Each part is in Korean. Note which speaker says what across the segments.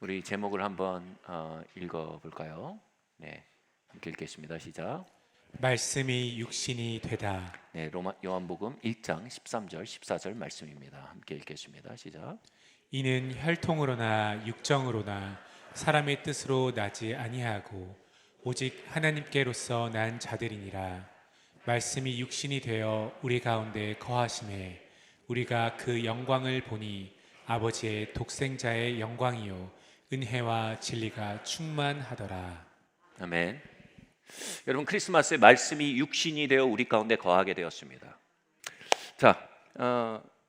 Speaker 1: 우리 제목을 한번 읽어볼까요? 네, 함께 읽겠습니다. 시작.
Speaker 2: 말씀이 육신이 되다.
Speaker 1: 네, 요한복음 1장 13절 14절 말씀입니다. 함께 읽겠습니다. 시작.
Speaker 2: 이는 혈통으로나 육정으로나 사람의 뜻으로 나지 아니하고 오직 하나님께로서 난 자들이니라. 말씀이 육신이 되어 우리 가운데 거하심에 우리가 그 영광을 보니 아버지의 독생자의 영광이요 은혜와 진리가 충만하더라.
Speaker 1: 아멘. 여러분, 크리스마스에 말씀이 육신이 되어 우리 가운데 거하게 되었습니다. 자,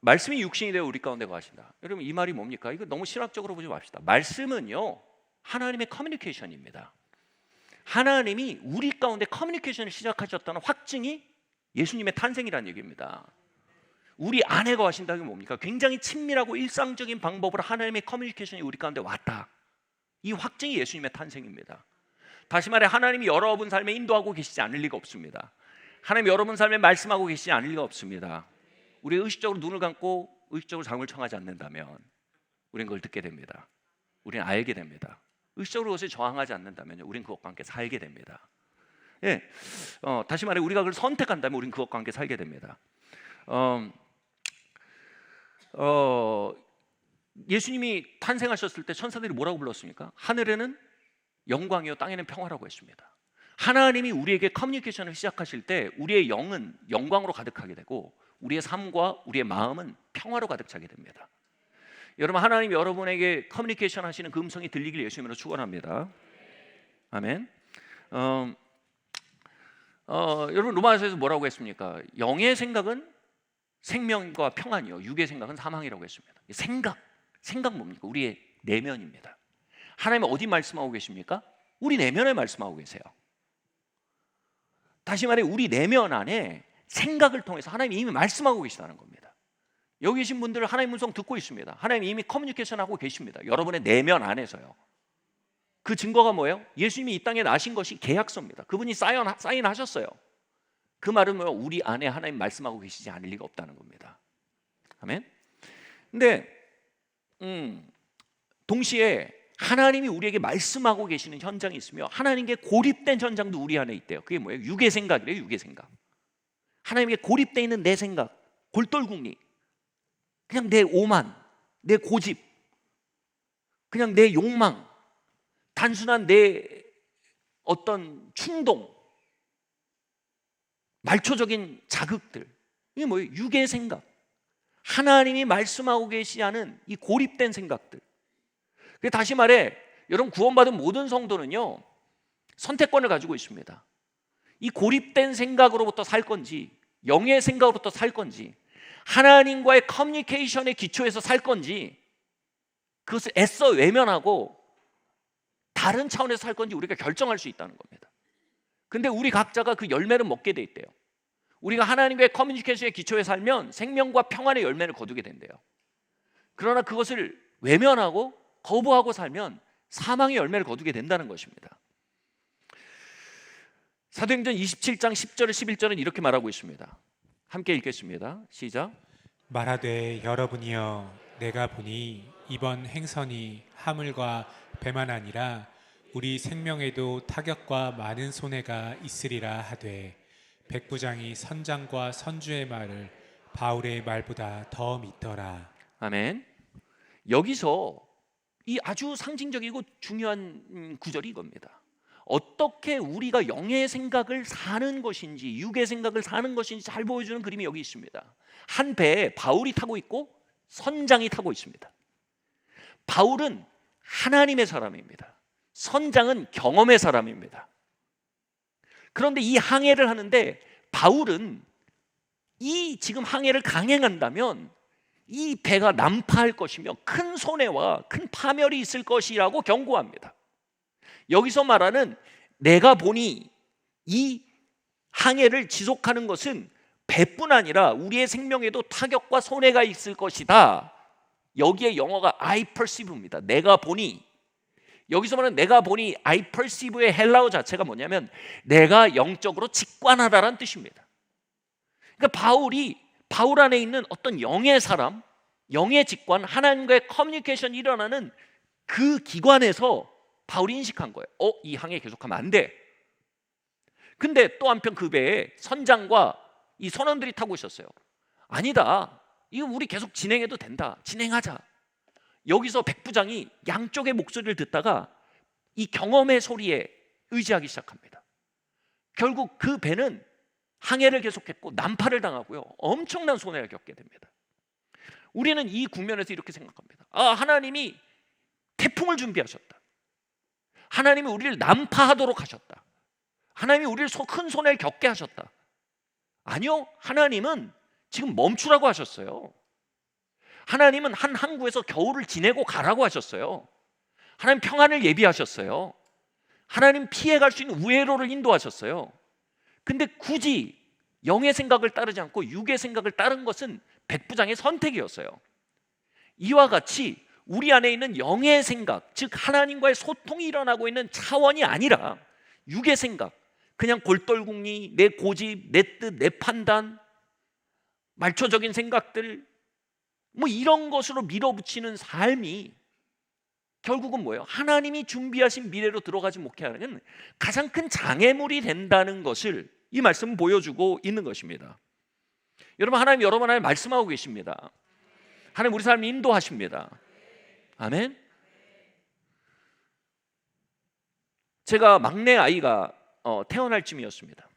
Speaker 1: 말씀이 육신이 되어 우리 가운데 거하신다. 여러분, 이 말이 뭡니까? 이거 너무 신학적으로 보지 맙시다. 말씀은요, 하나님의 커뮤니케이션입니다. 하나님이 우리 가운데 커뮤니케이션을 시작하셨다는 확증이 예수님의 탄생이라는 얘기입니다. 우리 안에 거하신다는 게 뭡니까? 굉장히 친밀하고 일상적인 방법으로 하나님의 커뮤니케이션이 우리 가운데 왔다. 이 확증이 예수님의 탄생입니다. 다시 말해, 하나님이 여러분 삶에 인도하고 계시지 않을 리가 없습니다. 하나님 여러분 삶에 말씀하고 계시지 않을 리가 없습니다. 우리가 의식적으로 눈을 감고 의식적으로 잠을 청하지 않는다면 우리는 그걸 듣게 됩니다. 우리는 알게 됩니다. 의식적으로 그것에 저항하지 않는다면 우리는 그것과 함께 살게 됩니다. 예, 다시 말해, 우리가 그걸 선택한다면 우리는 그것과 함께 살게 됩니다. 예수님이 탄생하셨을 때 천사들이 뭐라고 불렀습니까? 하늘에는 영광이요 땅에는 평화라고 했습니다. 하나님이 우리에게 커뮤니케이션을 시작하실 때 우리의 영은 영광으로 가득하게 되고 우리의 삶과 우리의 마음은 평화로 가득 차게 됩니다. 여러분, 하나님 여러분에게 커뮤니케이션 하시는 그 음성이 들리길 예수님으로 축원합니다. 아멘. 여러분, 로마서에서 뭐라고 했습니까? 영의 생각은 생명과 평안이요, 육의 생각은 사망이라고 했습니다. 생각 뭡니까? 우리의 내면입니다. 하나님은 어디 말씀하고 계십니까? 우리 내면에 말씀하고 계세요. 다시 말해, 우리 내면 안에 생각을 통해서 하나님이 이미 말씀하고 계시다는 겁니다. 여기 계신 분들 하나님 음성 듣고 있습니다. 하나님이 이미 커뮤니케이션 하고 계십니다. 여러분의 내면 안에서요. 그 증거가 뭐예요? 예수님이 이 땅에 나신 것이 계약서입니다. 그분이 사인하셨어요. 그 말은 뭐예요? 우리 안에 하나님 말씀하고 계시지 않을 리가 없다는 겁니다. 아멘. 근데 동시에 하나님이 우리에게 말씀하고 계시는 현장이 있으며 하나님께 고립된 현장도 우리 안에 있대요. 그게 뭐예요? 육의 생각이래요. 육의 생각. 하나님께 고립되어 있는 내 생각, 골똘궁리, 그냥 내 오만, 내 고집, 그냥 내 욕망, 단순한 내 어떤 충동, 말초적인 자극들, 이게 뭐예요? 육의 생각. 하나님이 말씀하고 계시지 않은 이 고립된 생각들. 다시 말해, 여러분, 구원받은 모든 성도는요, 선택권을 가지고 있습니다. 이 고립된 생각으로부터 살 건지, 영의 생각으로부터 살 건지, 하나님과의 커뮤니케이션의 기초에서 살 건지, 그것을 애써 외면하고 다른 차원에서 살 건지 우리가 결정할 수 있다는 겁니다. 근데 우리 각자가 그 열매를 먹게 돼 있대요. 우리가 하나님과의 커뮤니케이션의 기초에 살면 생명과 평안의 열매를 거두게 된대요. 그러나 그것을 외면하고 거부하고 살면 사망의 열매를 거두게 된다는 것입니다. 사도행전 27장 10절 11절은 이렇게 말하고 있습니다. 함께 읽겠습니다. 시작.
Speaker 2: 말하되 여러분이여 내가 보니 이번 행선이 하물과 배만 아니라 우리 생명에도 타격과 많은 손해가 있으리라 하되 백부장이 선장과 선주의 말을 바울의 말보다 더 믿더라.
Speaker 1: 아멘. 여기서 이 아주 상징적이고 중요한 구절이 이겁니다. 어떻게 우리가 영의 생각을 사는 것인지, 육의 생각을 사는 것인지 잘 보여주는 그림이 여기 있습니다. 한 배에 바울이 타고 있고 선장이 타고 있습니다. 바울은 하나님의 사람입니다. 선장은 경험의 사람입니다. 그런데 이 항해를 하는데 바울은 이 지금 항해를 강행한다면 이 배가 난파할 것이며 큰 손해와 큰 파멸이 있을 것이라고 경고합니다. 여기서 말하는 내가 보니 이 항해를 지속하는 것은 배뿐 아니라 우리의 생명에도 타격과 손해가 있을 것이다. 여기에 영어가 I perceive입니다. 내가 보니. 여기서 말하는 내가 보니 I perceive의 헬라어 자체가 뭐냐면 내가 영적으로 직관하다라는 뜻입니다. 그러니까 바울 안에 있는 어떤 영의 사람, 영의 직관, 하나님과의 커뮤니케이션이 일어나는 그 기관에서 바울이 인식한 거예요. 이 항해 계속하면 안 돼. 근데 또 한편 그 배에 선장과 이 선원들이 타고 있었어요. 아니다. 이거 우리 계속 진행해도 된다. 진행하자. 여기서 백부장이 양쪽의 목소리를 듣다가 이 경험의 소리에 의지하기 시작합니다. 결국 그 배는 항해를 계속했고 난파를 당하고요. 엄청난 손해를 겪게 됩니다. 우리는 이 국면에서 이렇게 생각합니다. 하나님이 태풍을 준비하셨다. 하나님이 우리를 난파하도록 하셨다. 하나님이 우리를 큰 손해를 겪게 하셨다. 아니요, 하나님은 지금 멈추라고 하셨어요. 하나님은 한 항구에서 겨울을 지내고 가라고 하셨어요. 하나님 평안을 예비하셨어요. 하나님 피해갈 수 있는 우회로를 인도하셨어요. 근데 굳이 영의 생각을 따르지 않고 육의 생각을 따른 것은 백부장의 선택이었어요. 이와 같이 우리 안에 있는 영의 생각, 즉 하나님과의 소통이 일어나고 있는 차원이 아니라 육의 생각, 그냥 골똘궁리, 내 고집, 내 뜻, 내 판단, 말초적인 생각들, 이런 것으로 밀어붙이는 삶이 결국은 뭐예요? 하나님이 준비하신 미래로 들어가지 못하는 가장 큰 장애물이 된다는 것을 이 말씀은 보여주고 있는 것입니다. 여러분, 하나님 여러 번 말씀하고 계십니다. 하나님 우리 삶을 인도하십니다. 아멘. 제가 막내 아이가 태어날 쯤이었습니다.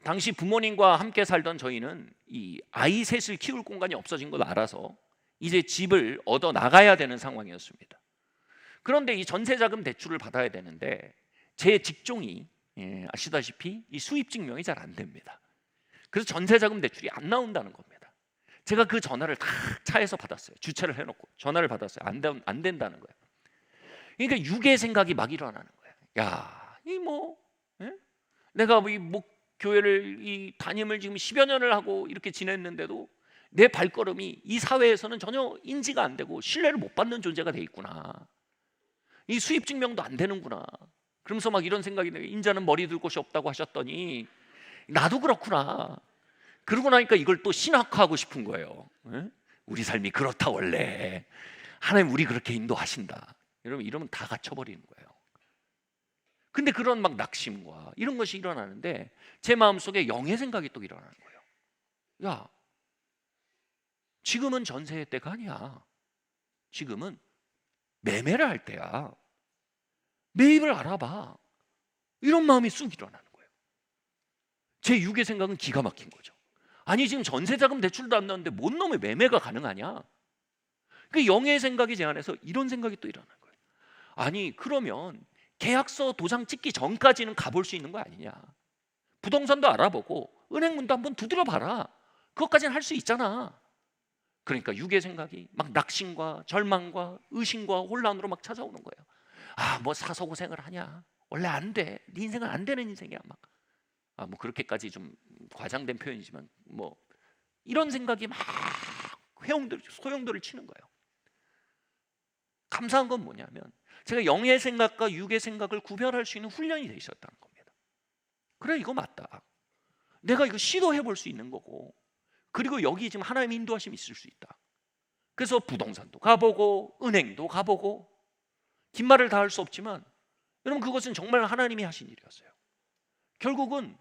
Speaker 1: 당시 부모님과 함께 살던 저희는 이 아이 셋을 키울 공간이 없어진 걸 알아서 이제 집을 얻어 나가야 되는 상황이었습니다. 그런데 이 전세자금 대출을 받아야 되는데 제 직종이 아시다시피 이 수입증명이 잘 안 됩니다. 그래서 전세자금 대출이 안 나온다는 겁니다. 제가 그 전화를 다 차에서 받았어요. 주차를 해놓고 전화를 받았어요. 안 된다는 거예요. 그러니까 육의 생각이 막 일어나는 거예요. 야, 내가 교회를 담임을 지금 10여 년을 하고 이렇게 지냈는데도 내 발걸음이 이 사회에서는 전혀 인지가 안 되고 신뢰를 못 받는 존재가 돼 있구나. 이 수입 증명도 안 되는구나. 그러면서 막 이런 생각이 들어요. 인자는 머리 둘 곳이 없다고 하셨더니 나도 그렇구나. 그러고 나니까 이걸 또 신학화하고 싶은 거예요. 우리 삶이 그렇다 원래. 하나님 우리 그렇게 인도하신다. 여러분 이러면 다 갇혀버리는 거예요. 근데 그런 막 낙심과 이런 것이 일어나는데 제 마음속에 영의 생각이 또 일어나는 거예요. 야, 지금은 전세의 때가 아니야. 지금은 매매를 할 때야. 매입을 알아봐. 이런 마음이 쑥 일어나는 거예요. 제 육의 생각은 기가 막힌 거죠. 아니 지금 전세자금 대출도 안 나오는데 뭔 놈의 매매가 가능하냐. 그 영의 생각이 제 안에서 이런 생각이 또 일어나는 거예요. 아니 그러면 계약서 도장 찍기 전까지는 가볼 수 있는 거 아니냐. 부동산도 알아보고 은행문도 한번 두드려 봐라. 그것까지는 할 수 있잖아. 그러니까 육의 생각이 막 낙심과 절망과 의심과 혼란으로 막 찾아오는 거예요. 뭐 사서 고생을 하냐. 원래 안 돼. 네 인생은 안 되는 인생이야. 뭐 그렇게까지 좀 과장된 표현이지만 이런 생각이 막 소용돌이를 치는 거예요. 감사한 건 뭐냐면 제가 영의 생각과 육의 생각을 구별할 수 있는 훈련이 돼 있었다는 겁니다. 그래 이거 맞다. 내가 이거 시도해 볼 수 있는 거고 그리고 여기 지금 하나님의 인도하심이 있을 수 있다. 그래서 부동산도 가보고 은행도 가보고 긴 말을 다 할 수 없지만 여러분 그것은 정말 하나님이 하신 일이었어요. 결국은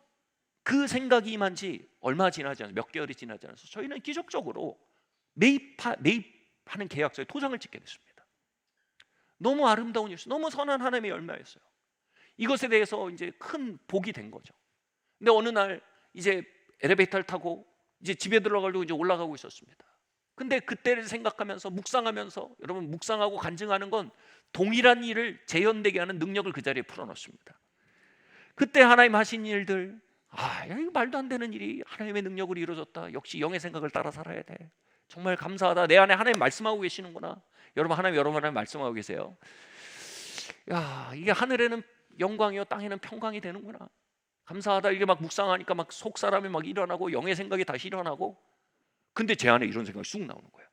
Speaker 1: 그 생각이 임한 지 얼마 지나지 않아서 몇 개월이 지나지 않아서 저희는 기적적으로 매입하는 계약서에 도장을 찍게 됐습니다. 너무 아름다운 일이었어요. 너무 선한 하나님의 열매였어요. 이것에 대해서 이제 큰 복이 된 거죠. 근데 어느 날 이제 엘리베이터를 타고 이제 집에 들어가려고 이제 올라가고 있었습니다. 근데 그때를 생각하면서 묵상하면서 여러분 묵상하고 간증하는 건 동일한 일을 재현되게 하는 능력을 그 자리에 풀어놓습니다. 그때 하나님 하신 일들 이거 말도 안 되는 일이 하나님의 능력으로 이루어졌다. 역시 영의 생각을 따라 살아야 돼. 정말 감사하다. 내 안에 하나님 말씀하고 계시는구나. 여러분 하나님 여러 번 말씀하고 계세요. 야 이게 하늘에는 영광이요 땅에는 평강이 되는구나. 감사하다. 이게 막 묵상하니까 막 속사람이 막 일어나고 영의 생각이 다시 일어나고 근데 제 안에 이런 생각이 쑥 나오는 거예요.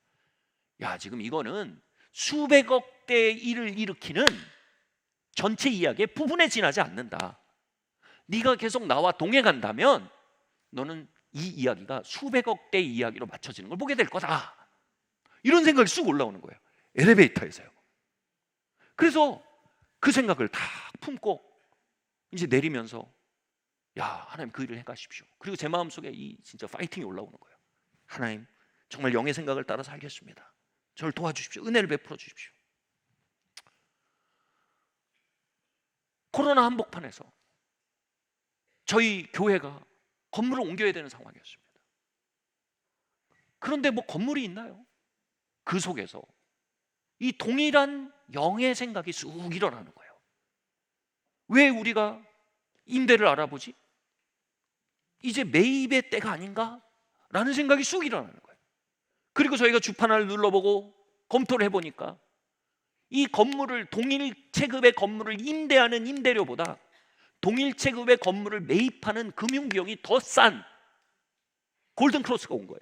Speaker 1: 야 지금 이거는 수백억 대의 일을 일으키는 전체 이야기의 부분에 지나지 않는다. 네가 계속 나와 동행한다면 너는 이 이야기가 수백억 대의 이야기로 맞춰지는 걸 보게 될 거다. 이런 생각이 쑥 올라오는 거예요. 엘리베이터에서요. 그래서 그 생각을 다 품고 이제 내리면서 야, 하나님 그 일을 해가십시오. 그리고 제 마음속에 이 진짜 파이팅이 올라오는 거예요. 하나님 정말 영의 생각을 따라 살겠습니다. 저를 도와주십시오. 은혜를 베풀어 주십시오. 코로나 한복판에서 저희 교회가 건물을 옮겨야 되는 상황이었습니다. 그런데 뭐 건물이 있나요? 그 속에서 이 동일한 영의 생각이 쑥 일어나는 거예요. 왜 우리가 임대를 알아보지? 이제 매입의 때가 아닌가? 라는 생각이 쑥 일어나는 거예요. 그리고 저희가 주판을 눌러보고 검토를 해보니까 이 건물을, 동일 체급의 건물을 임대하는 임대료보다 동일 체급의 건물을 매입하는 금융비용이 더 싼 골든크로스가 온 거예요.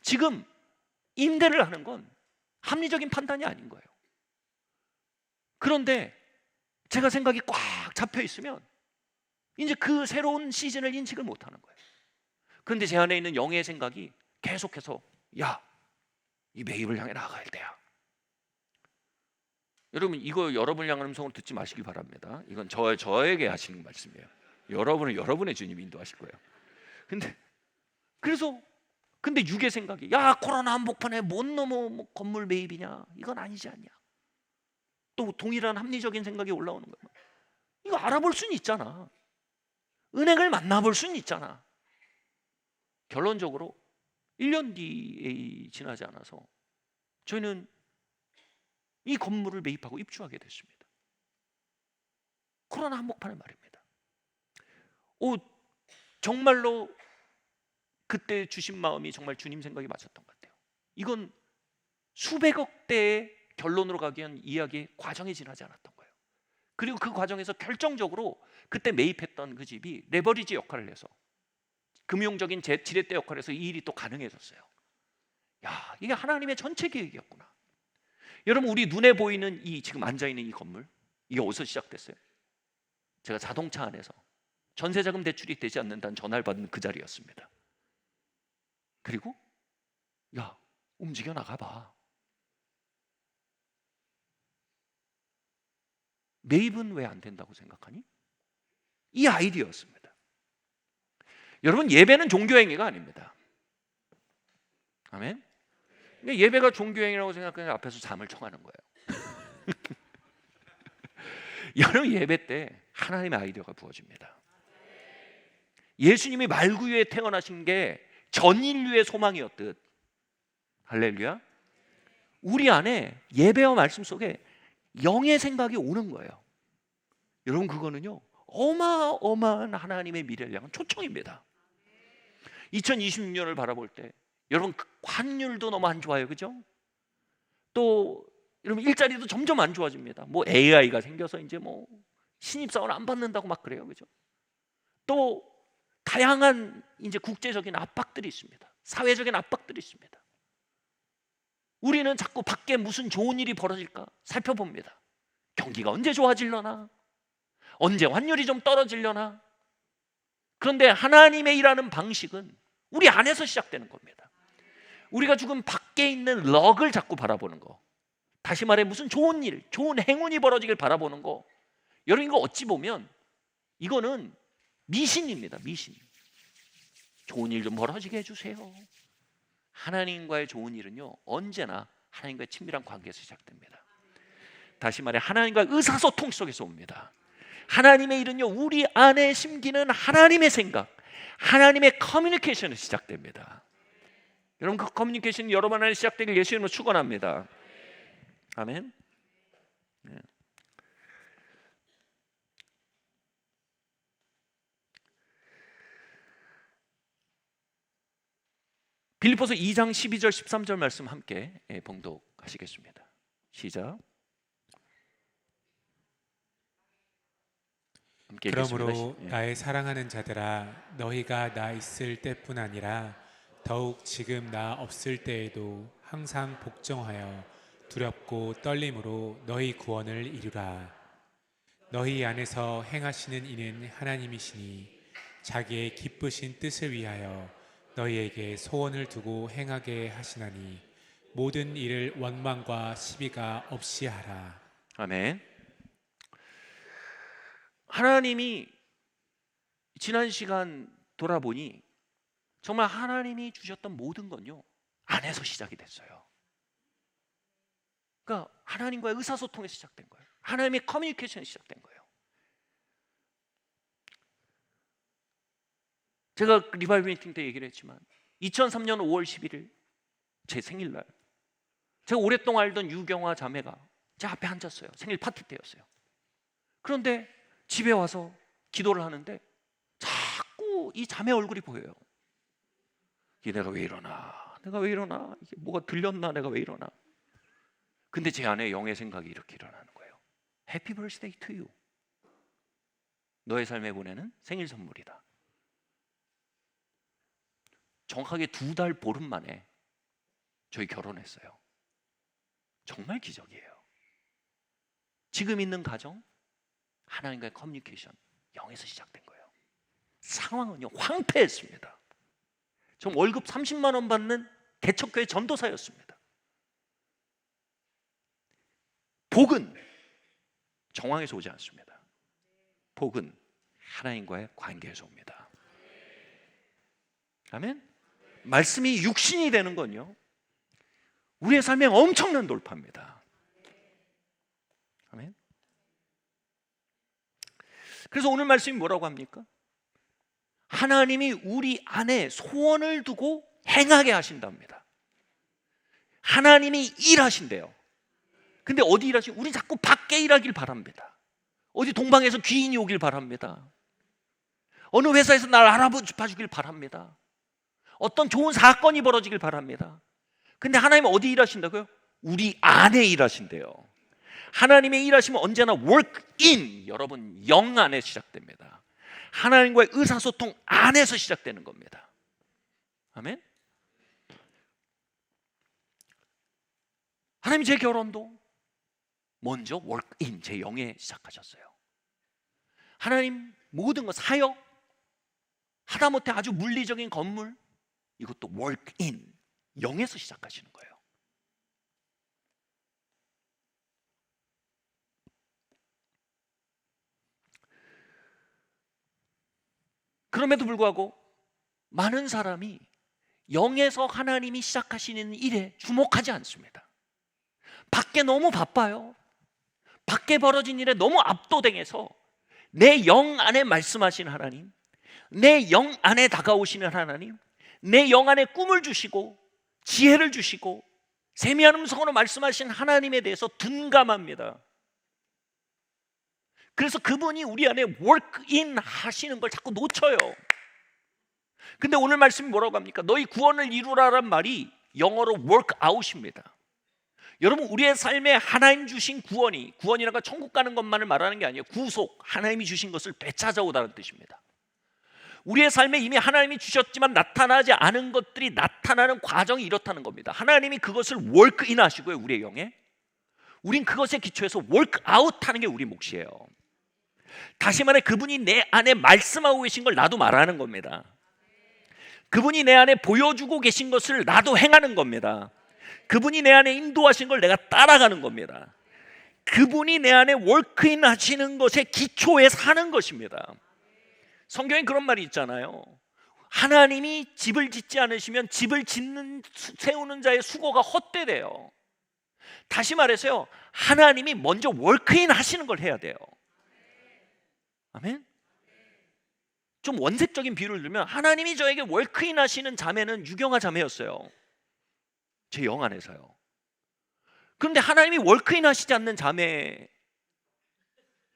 Speaker 1: 지금 임대를 하는 건 합리적인 판단이 아닌 거예요. 그런데 제가 생각이 꽉 잡혀 있으면 이제 그 새로운 시즌을 인식을 못하는 거예요. 그런데 제 안에 있는 영의 생각이 계속해서 야, 이 매입을 향해 나아갈 때야. 여러분, 이거 여러분을 향한 음성을 듣지 마시기 바랍니다. 이건 저에게 하시는 말씀이에요. 여러분은 여러분의 주님 인도하실 거예요. 근데 육의 생각이 야, 코로나 한복판에 뭔 놈의 뭐 건물 매입이냐, 이건 아니지 않냐. 또 동일한 합리적인 생각이 올라오는 거예요. 이거 알아볼 수는 있잖아. 은행을 만나볼 수는 있잖아. 결론적으로 1년 뒤에 지나지 않아서 저희는 이 건물을 매입하고 입주하게 됐습니다. 코로나 한복판에 말입니다. 정말로 그때 주신 마음이 정말 주님 생각이 맞았던 것 같아요. 이건 수백억 대의 결론으로 가기 위한 이야기의 과정에 지나지 않았던 거예요. 그리고 그 과정에서 결정적으로 그때 매입했던 그 집이 레버리지 역할을 해서 금융적인 지렛대 역할을 해서 이 일이 또 가능해졌어요. 야, 이게 하나님의 전체 계획이었구나. 여러분, 우리 눈에 보이는 이 지금 앉아있는 이 건물, 이게 어디서 시작됐어요? 제가 자동차 안에서 전세자금 대출이 되지 않는다는 전화를 받은 그 자리였습니다. 그리고 야, 움직여 나가봐. 매입은 왜 안 된다고 생각하니? 이 아이디어였습니다. 여러분, 예배는 종교행위가 아닙니다. 아멘? 예배가 종교행위라고 생각하면 앞에서 잠을 청하는 거예요. 여러분, 예배 때 하나님의 아이디어가 부어집니다. 예수님이 말구유에 태어나신 게 전 인류의 소망이었듯, 할렐루야, 우리 안에 예배와 말씀 속에 영의 생각이 오는 거예요. 여러분, 그거는요 어마어마한 하나님의 미래를 향한 초청입니다. 2026년을 바라볼 때 여러분, 환율도 너무 안 좋아요, 그죠? 또 여러분, 일자리도 점점 안 좋아집니다. 뭐 AI가 생겨서 이제 뭐 신입사원 안 받는다고 막 그래요, 그죠? 또 다양한 이제 국제적인 압박들이 있습니다. 사회적인 압박들이 있습니다. 우리는 자꾸 밖에 무슨 좋은 일이 벌어질까 살펴봅니다. 경기가 언제 좋아지려나? 언제 환율이 좀 떨어지려나? 그런데 하나님의 일하는 방식은 우리 안에서 시작되는 겁니다. 우리가 지금 밖에 있는 럭을 자꾸 바라보는 거, 다시 말해 무슨 좋은 일, 좋은 행운이 벌어지길 바라보는 거, 여러분, 이거 어찌 보면 이거는 미신입니다. 미신. 좋은 일 좀 벌어지게 해주세요. 하나님과의 좋은 일은요 언제나 하나님과의 친밀한 관계에서 시작됩니다. 다시 말해 하나님과의 의사소통 속에서 옵니다. 하나님의 일은요 우리 안에 심기는 하나님의 생각, 하나님의 커뮤니케이션에서 시작됩니다. 여러분, 그 커뮤니케이션이 여러분 안에 시작되길 예수님으로 축원합니다. 아멘. 네. 빌립보서 2장 12절 13절 말씀 함께 봉독하시겠습니다. 시작. 함께
Speaker 2: 그러므로
Speaker 1: 읽겠습니다.
Speaker 2: 나의 사랑하는 자들아, 너희가 나 있을 때뿐 아니라 더욱 지금 나 없을 때에도 항상 복종하여 두렵고 떨림으로 너희 구원을 이루라. 너희 안에서 행하시는 이는 하나님이시니 자기의 기쁘신 뜻을 위하여 너희에게 소원을 두고 행하게 하시나니 모든 일을 원망과 시비가 없이 하라.
Speaker 1: 아멘. 하나님이 지난 시간 돌아보니 정말 하나님이 주셨던 모든 건요, 안에서 시작이 됐어요. 그러니까 하나님과의 의사소통에서 시작된 거예요. 하나님의 커뮤니케이션이 시작된 거예요. 제가 리바이벌 미팅 때 얘기를 했지만 2003년 5월 11일 제 생일날 제가 오랫동안 알던 유경화 자매가 제 앞에 앉았어요. 생일 파티 때였어요. 그런데 집에 와서 기도를 하는데 자꾸 이 자매 얼굴이 보여요. 이게 내가 왜 이러나, 내가 왜 이러나, 이게 뭐가 들렸나, 내가 왜 이러나. 근데 제 안에 영의 생각이 이렇게 일어나는 거예요. 해피 버스데이 투 유. 너의 삶에 보내는 생일 선물이다. 정확하게 2달 보름 만에 저희 결혼했어요. 정말 기적이에요. 지금 있는 가정, 하나님과의 커뮤니케이션, 영에서 시작된 거예요. 상황은요, 황폐했습니다. 전 월급 30만 원 받는 개척교회 전도사였습니다. 복은 정황에서 오지 않습니다. 복은 하나님과의 관계에서 옵니다. 아멘. 말씀이 육신이 되는 건요, 우리의 삶에 엄청난 돌파입니다. 아멘. 그래서 오늘 말씀이 뭐라고 합니까? 하나님이 우리 안에 소원을 두고 행하게 하신답니다. 하나님이 일하신대요. 근데 어디 일하시고? 우리 자꾸 밖에 일하길 바랍니다. 어디 동방에서 귀인이 오길 바랍니다. 어느 회사에서 날 알아봐 주길 바랍니다. 어떤 좋은 사건이 벌어지길 바랍니다. 근데 하나님은 어디 일하신다고요? 우리 안에 일하신대요. 하나님의 일하심은 언제나 work in, 여러분 영 안에 시작됩니다. 하나님과의 의사소통 안에서 시작되는 겁니다. 아멘. 하나님이 제 결혼도 먼저 work in, 제 영에 시작하셨어요. 하나님 모든 것, 사역, 하다못해 아주 물리적인 건물, 이것도 work in, 영에서 시작하시는 거예요. 그럼에도 불구하고 많은 사람이 영에서 하나님이 시작하시는 일에 주목하지 않습니다. 밖에 너무 바빠요. 밖에 벌어진 일에 너무 압도당해서 내 영 안에 말씀하시는 하나님, 내 영 안에 다가오시는 하나님, 내 영 안에 꿈을 주시고 지혜를 주시고 세미한 음성으로 말씀하신 하나님에 대해서 둔감합니다. 그래서 그분이 우리 안에 work-in 하시는 걸 자꾸 놓쳐요. 근데 오늘 말씀이 뭐라고 합니까? 너희 구원을 이루라란 말이 영어로 work-out입니다. 여러분, 우리의 삶에 하나님 주신 구원이라는 건 천국 가는 것만을 말하는 게 아니에요. 구속, 하나님이 주신 것을 되찾아오다는 뜻입니다. 우리의 삶에 이미 하나님이 주셨지만 나타나지 않은 것들이 나타나는 과정이 이렇다는 겁니다. 하나님이 그것을 work-in 하시고요, 우리의 영에. 우린 그것에 기초해서 work-out 하는 게 우리 몫이에요. 다시 말해 그분이 내 안에 말씀하고 계신 걸 나도 말하는 겁니다. 그분이 내 안에 보여주고 계신 것을 나도 행하는 겁니다. 그분이 내 안에 인도하신 걸 내가 따라가는 겁니다. 그분이 내 안에 워크인 하시는 것에 기초에 사는 것입니다. 성경에 그런 말이 있잖아요. 하나님이 집을 짓지 않으시면 집을 세우는 자의 수고가 헛되대요. 다시 말해서요, 하나님이 먼저 워크인 하시는 걸 해야 돼요. 아멘. 좀 원색적인 비유를 들면 하나님이 저에게 월크인 하시는 자매는 유경화 자매였어요. 제 영 안에서요. 그런데 하나님이 월크인 하시지 않는 자매를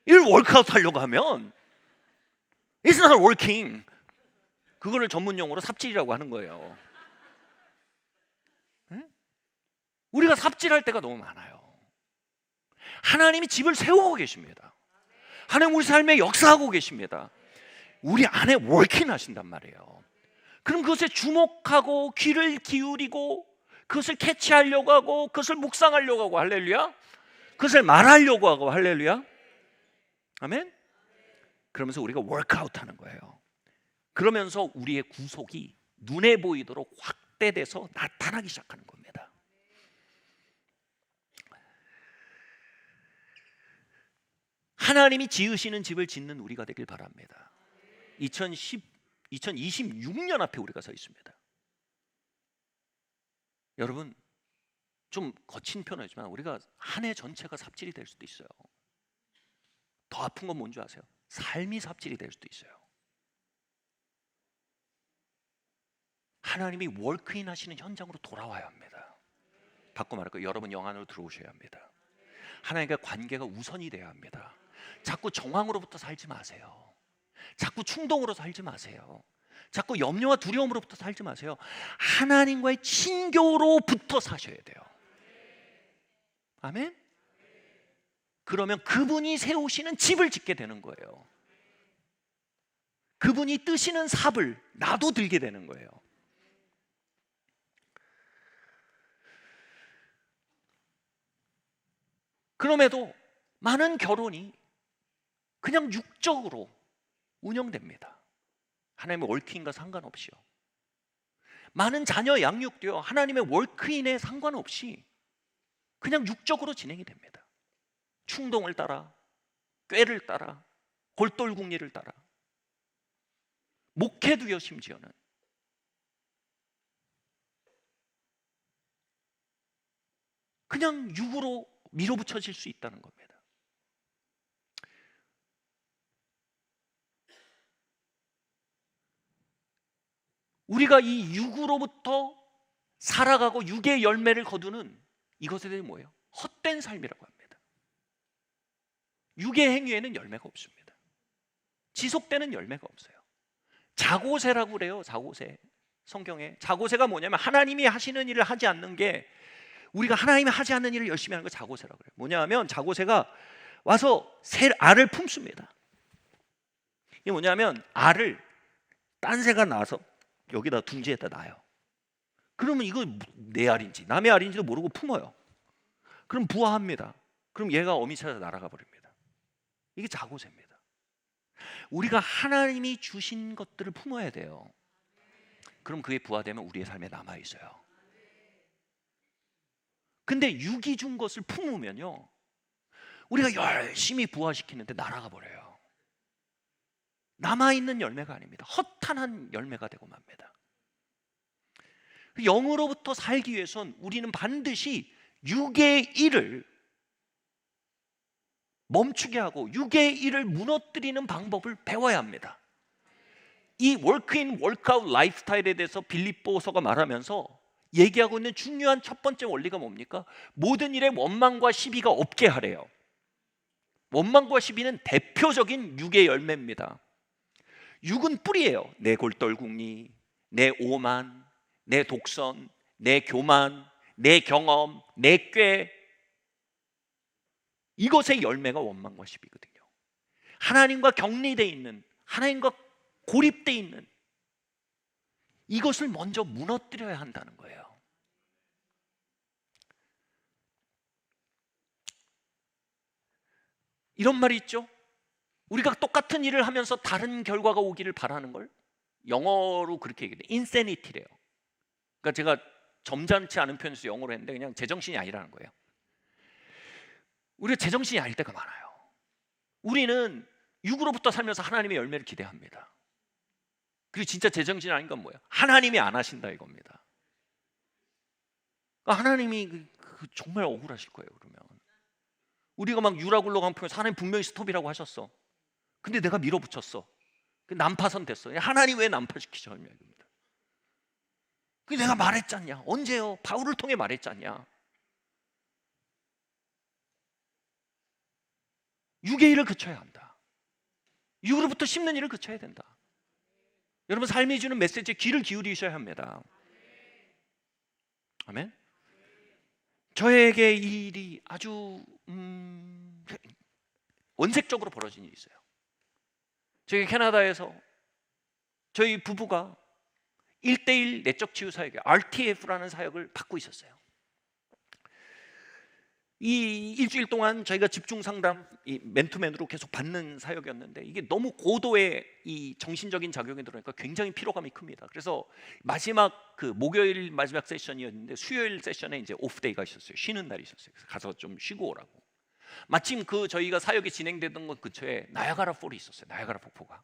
Speaker 1: 월크아웃 하려고 하면 It's not working. 그거를 전문 용어로 삽질이라고 하는 거예요. 네? 우리가 삽질할 때가 너무 많아요. 하나님이 집을 세우고 계십니다. 하나님 우리 삶에 역사하고 계십니다. 우리 안에 워킹 하신단 말이에요. 그럼 그것에 주목하고 귀를 기울이고 그것을 캐치하려고 하고 그것을 묵상하려고 하고, 할렐루야. 그것을 말하려고 하고, 할렐루야. 아멘. 그러면서 우리가 워크아웃 하는 거예요. 그러면서 우리의 구속이 눈에 보이도록 확대돼서 나타나기 시작하는 겁니다. 하나님이 지으시는 집을 짓는 우리가 되길 바랍니다. 2026년 앞에 우리가 서 있습니다. 여러분, 좀 거친 표현이지만 우리가 한 해 전체가 삽질이 될 수도 있어요. 더 아픈 건 뭔지 아세요? 삶이 삽질이 될 수도 있어요. 하나님이 월크인 하시는 현장으로 돌아와야 합니다. 바꿔 말할까요? 여러분 영 안으로 들어오셔야 합니다. 하나님과 관계가 우선이 돼야 합니다. 자꾸 정황으로부터 살지 마세요. 자꾸 충동으로 살지 마세요. 자꾸 염려와 두려움으로부터 살지 마세요. 하나님과의 친교로부터 사셔야 돼요. 아멘? 그러면 그분이 세우시는 집을 짓게 되는 거예요. 그분이 뜨시는 삽을 나도 들게 되는 거예요. 그럼에도 많은 결혼이 그냥 육적으로 운영됩니다. 하나님의 월크인과 상관없이요. 많은 자녀 양육도요, 하나님의 월크인에 상관없이 그냥 육적으로 진행이 됩니다. 충동을 따라, 꾀를 따라, 골똘궁리를 따라, 목회도요, 심지어는 그냥 육으로 밀어붙여질 수 있다는 겁니다. 우리가 이 육으로부터 살아가고 육의 열매를 거두는 이것에 대해 뭐예요? 헛된 삶이라고 합니다. 육의 행위에는 열매가 없습니다. 지속되는 열매가 없어요. 자고세라고 그래요. 자고세. 성경에 자고세가 뭐냐면 하나님이 하시는 일을 하지 않는 게, 우리가 하나님이 하지 않는 일을 열심히 하는 거 자고세라고 그래요. 뭐냐면 자고세가 와서 알을 품습니다. 이게 뭐냐면 알을 딴 새가 낳아서 여기다 둥지에다 놔요. 그러면 이거 내 알인지 남의 알인지도 모르고 품어요. 그럼 부화합니다. 그럼 얘가 어미 찾아 날아가 버립니다. 이게 자고세입니다. 우리가 하나님이 주신 것들을 품어야 돼요. 그럼 그게 부화되면 우리의 삶에 남아 있어요. 근데 육이 준 것을 품으면요, 우리가 열심히 부화시키는데 날아가 버려요. 남아있는 열매가 아닙니다. 허탄한 열매가 되고 맙니다. 영으로부터 살기 위해선 우리는 반드시 육의 일을 멈추게 하고 육의 일을 무너뜨리는 방법을 배워야 합니다. 이 월크인 월크아웃 라이프스타일에 대해서 빌립보서가 말하면서 얘기하고 있는 중요한 첫 번째 원리가 뭡니까? 모든 일에 원망과 시비가 없게 하래요. 원망과 시비는 대표적인 육의 열매입니다. 육은 뿌리예요. 내 골똘궁리, 내 오만, 내 독선, 내 교만, 내 경험, 내 꾀, 이것의 열매가 원망과 시비거든요. 하나님과 격리되어 있는, 하나님과 고립되어 있는 이것을 먼저 무너뜨려야 한다는 거예요. 이런 말이 있죠. 우리가 똑같은 일을 하면서 다른 결과가 오기를 바라는 걸 영어로 그렇게 얘기해요. insanity래요. 그러니까 제가 점잖지 않은 표현에서 영어로 했는데 그냥 제정신이 아니라는 거예요. 우리가 제정신이 아닐 때가 많아요. 우리는 육으로부터 살면서 하나님의 열매를 기대합니다. 그리고 진짜 제정신이 아닌 건 뭐예요? 하나님이 안 하신다 이겁니다. 그러니까 하나님이 정말 억울하실 거예요. 그러면 우리가 막 유라굴로 강풍에서 하나님 분명히 스톱이라고 하셨어. 근데 내가 밀어붙였어. 난파선 됐어. 하나님 왜 난파시키죠? 이겁니다. 내가 말했잖냐? 언제요? 바울을 통해 말했잖냐? 육의 일을 그쳐야 한다. 육으로부터 씹는 일을 그쳐야 된다. 여러분, 삶이 주는 메시지에 귀를 기울이셔야 합니다. 아멘. 저에게 이 일이 아주 원색적으로 벌어진 일이 있어요. 저희 캐나다에서 저희 부부가 1:1 내적 치유 사역, RTF라는 사역을 받고 있었어요. 이 일주일 동안 저희가 집중 상담, 이 맨투맨으로 계속 받는 사역이었는데 이게 너무 고도의 이 정신적인 작용이 들어오니까 굉장히 피로감이 큽니다. 그래서 마지막 목요일 마지막 세션이었는데 수요일 세션에 이제 오프데이가 있었어요. 쉬는 날이 있었어요. 그래서 가서 좀 쉬고 오라고. 마침 그 저희가 사역이 진행되던 것 근처에 나야가라 폴이 있었어요. 나야가라 폭포가.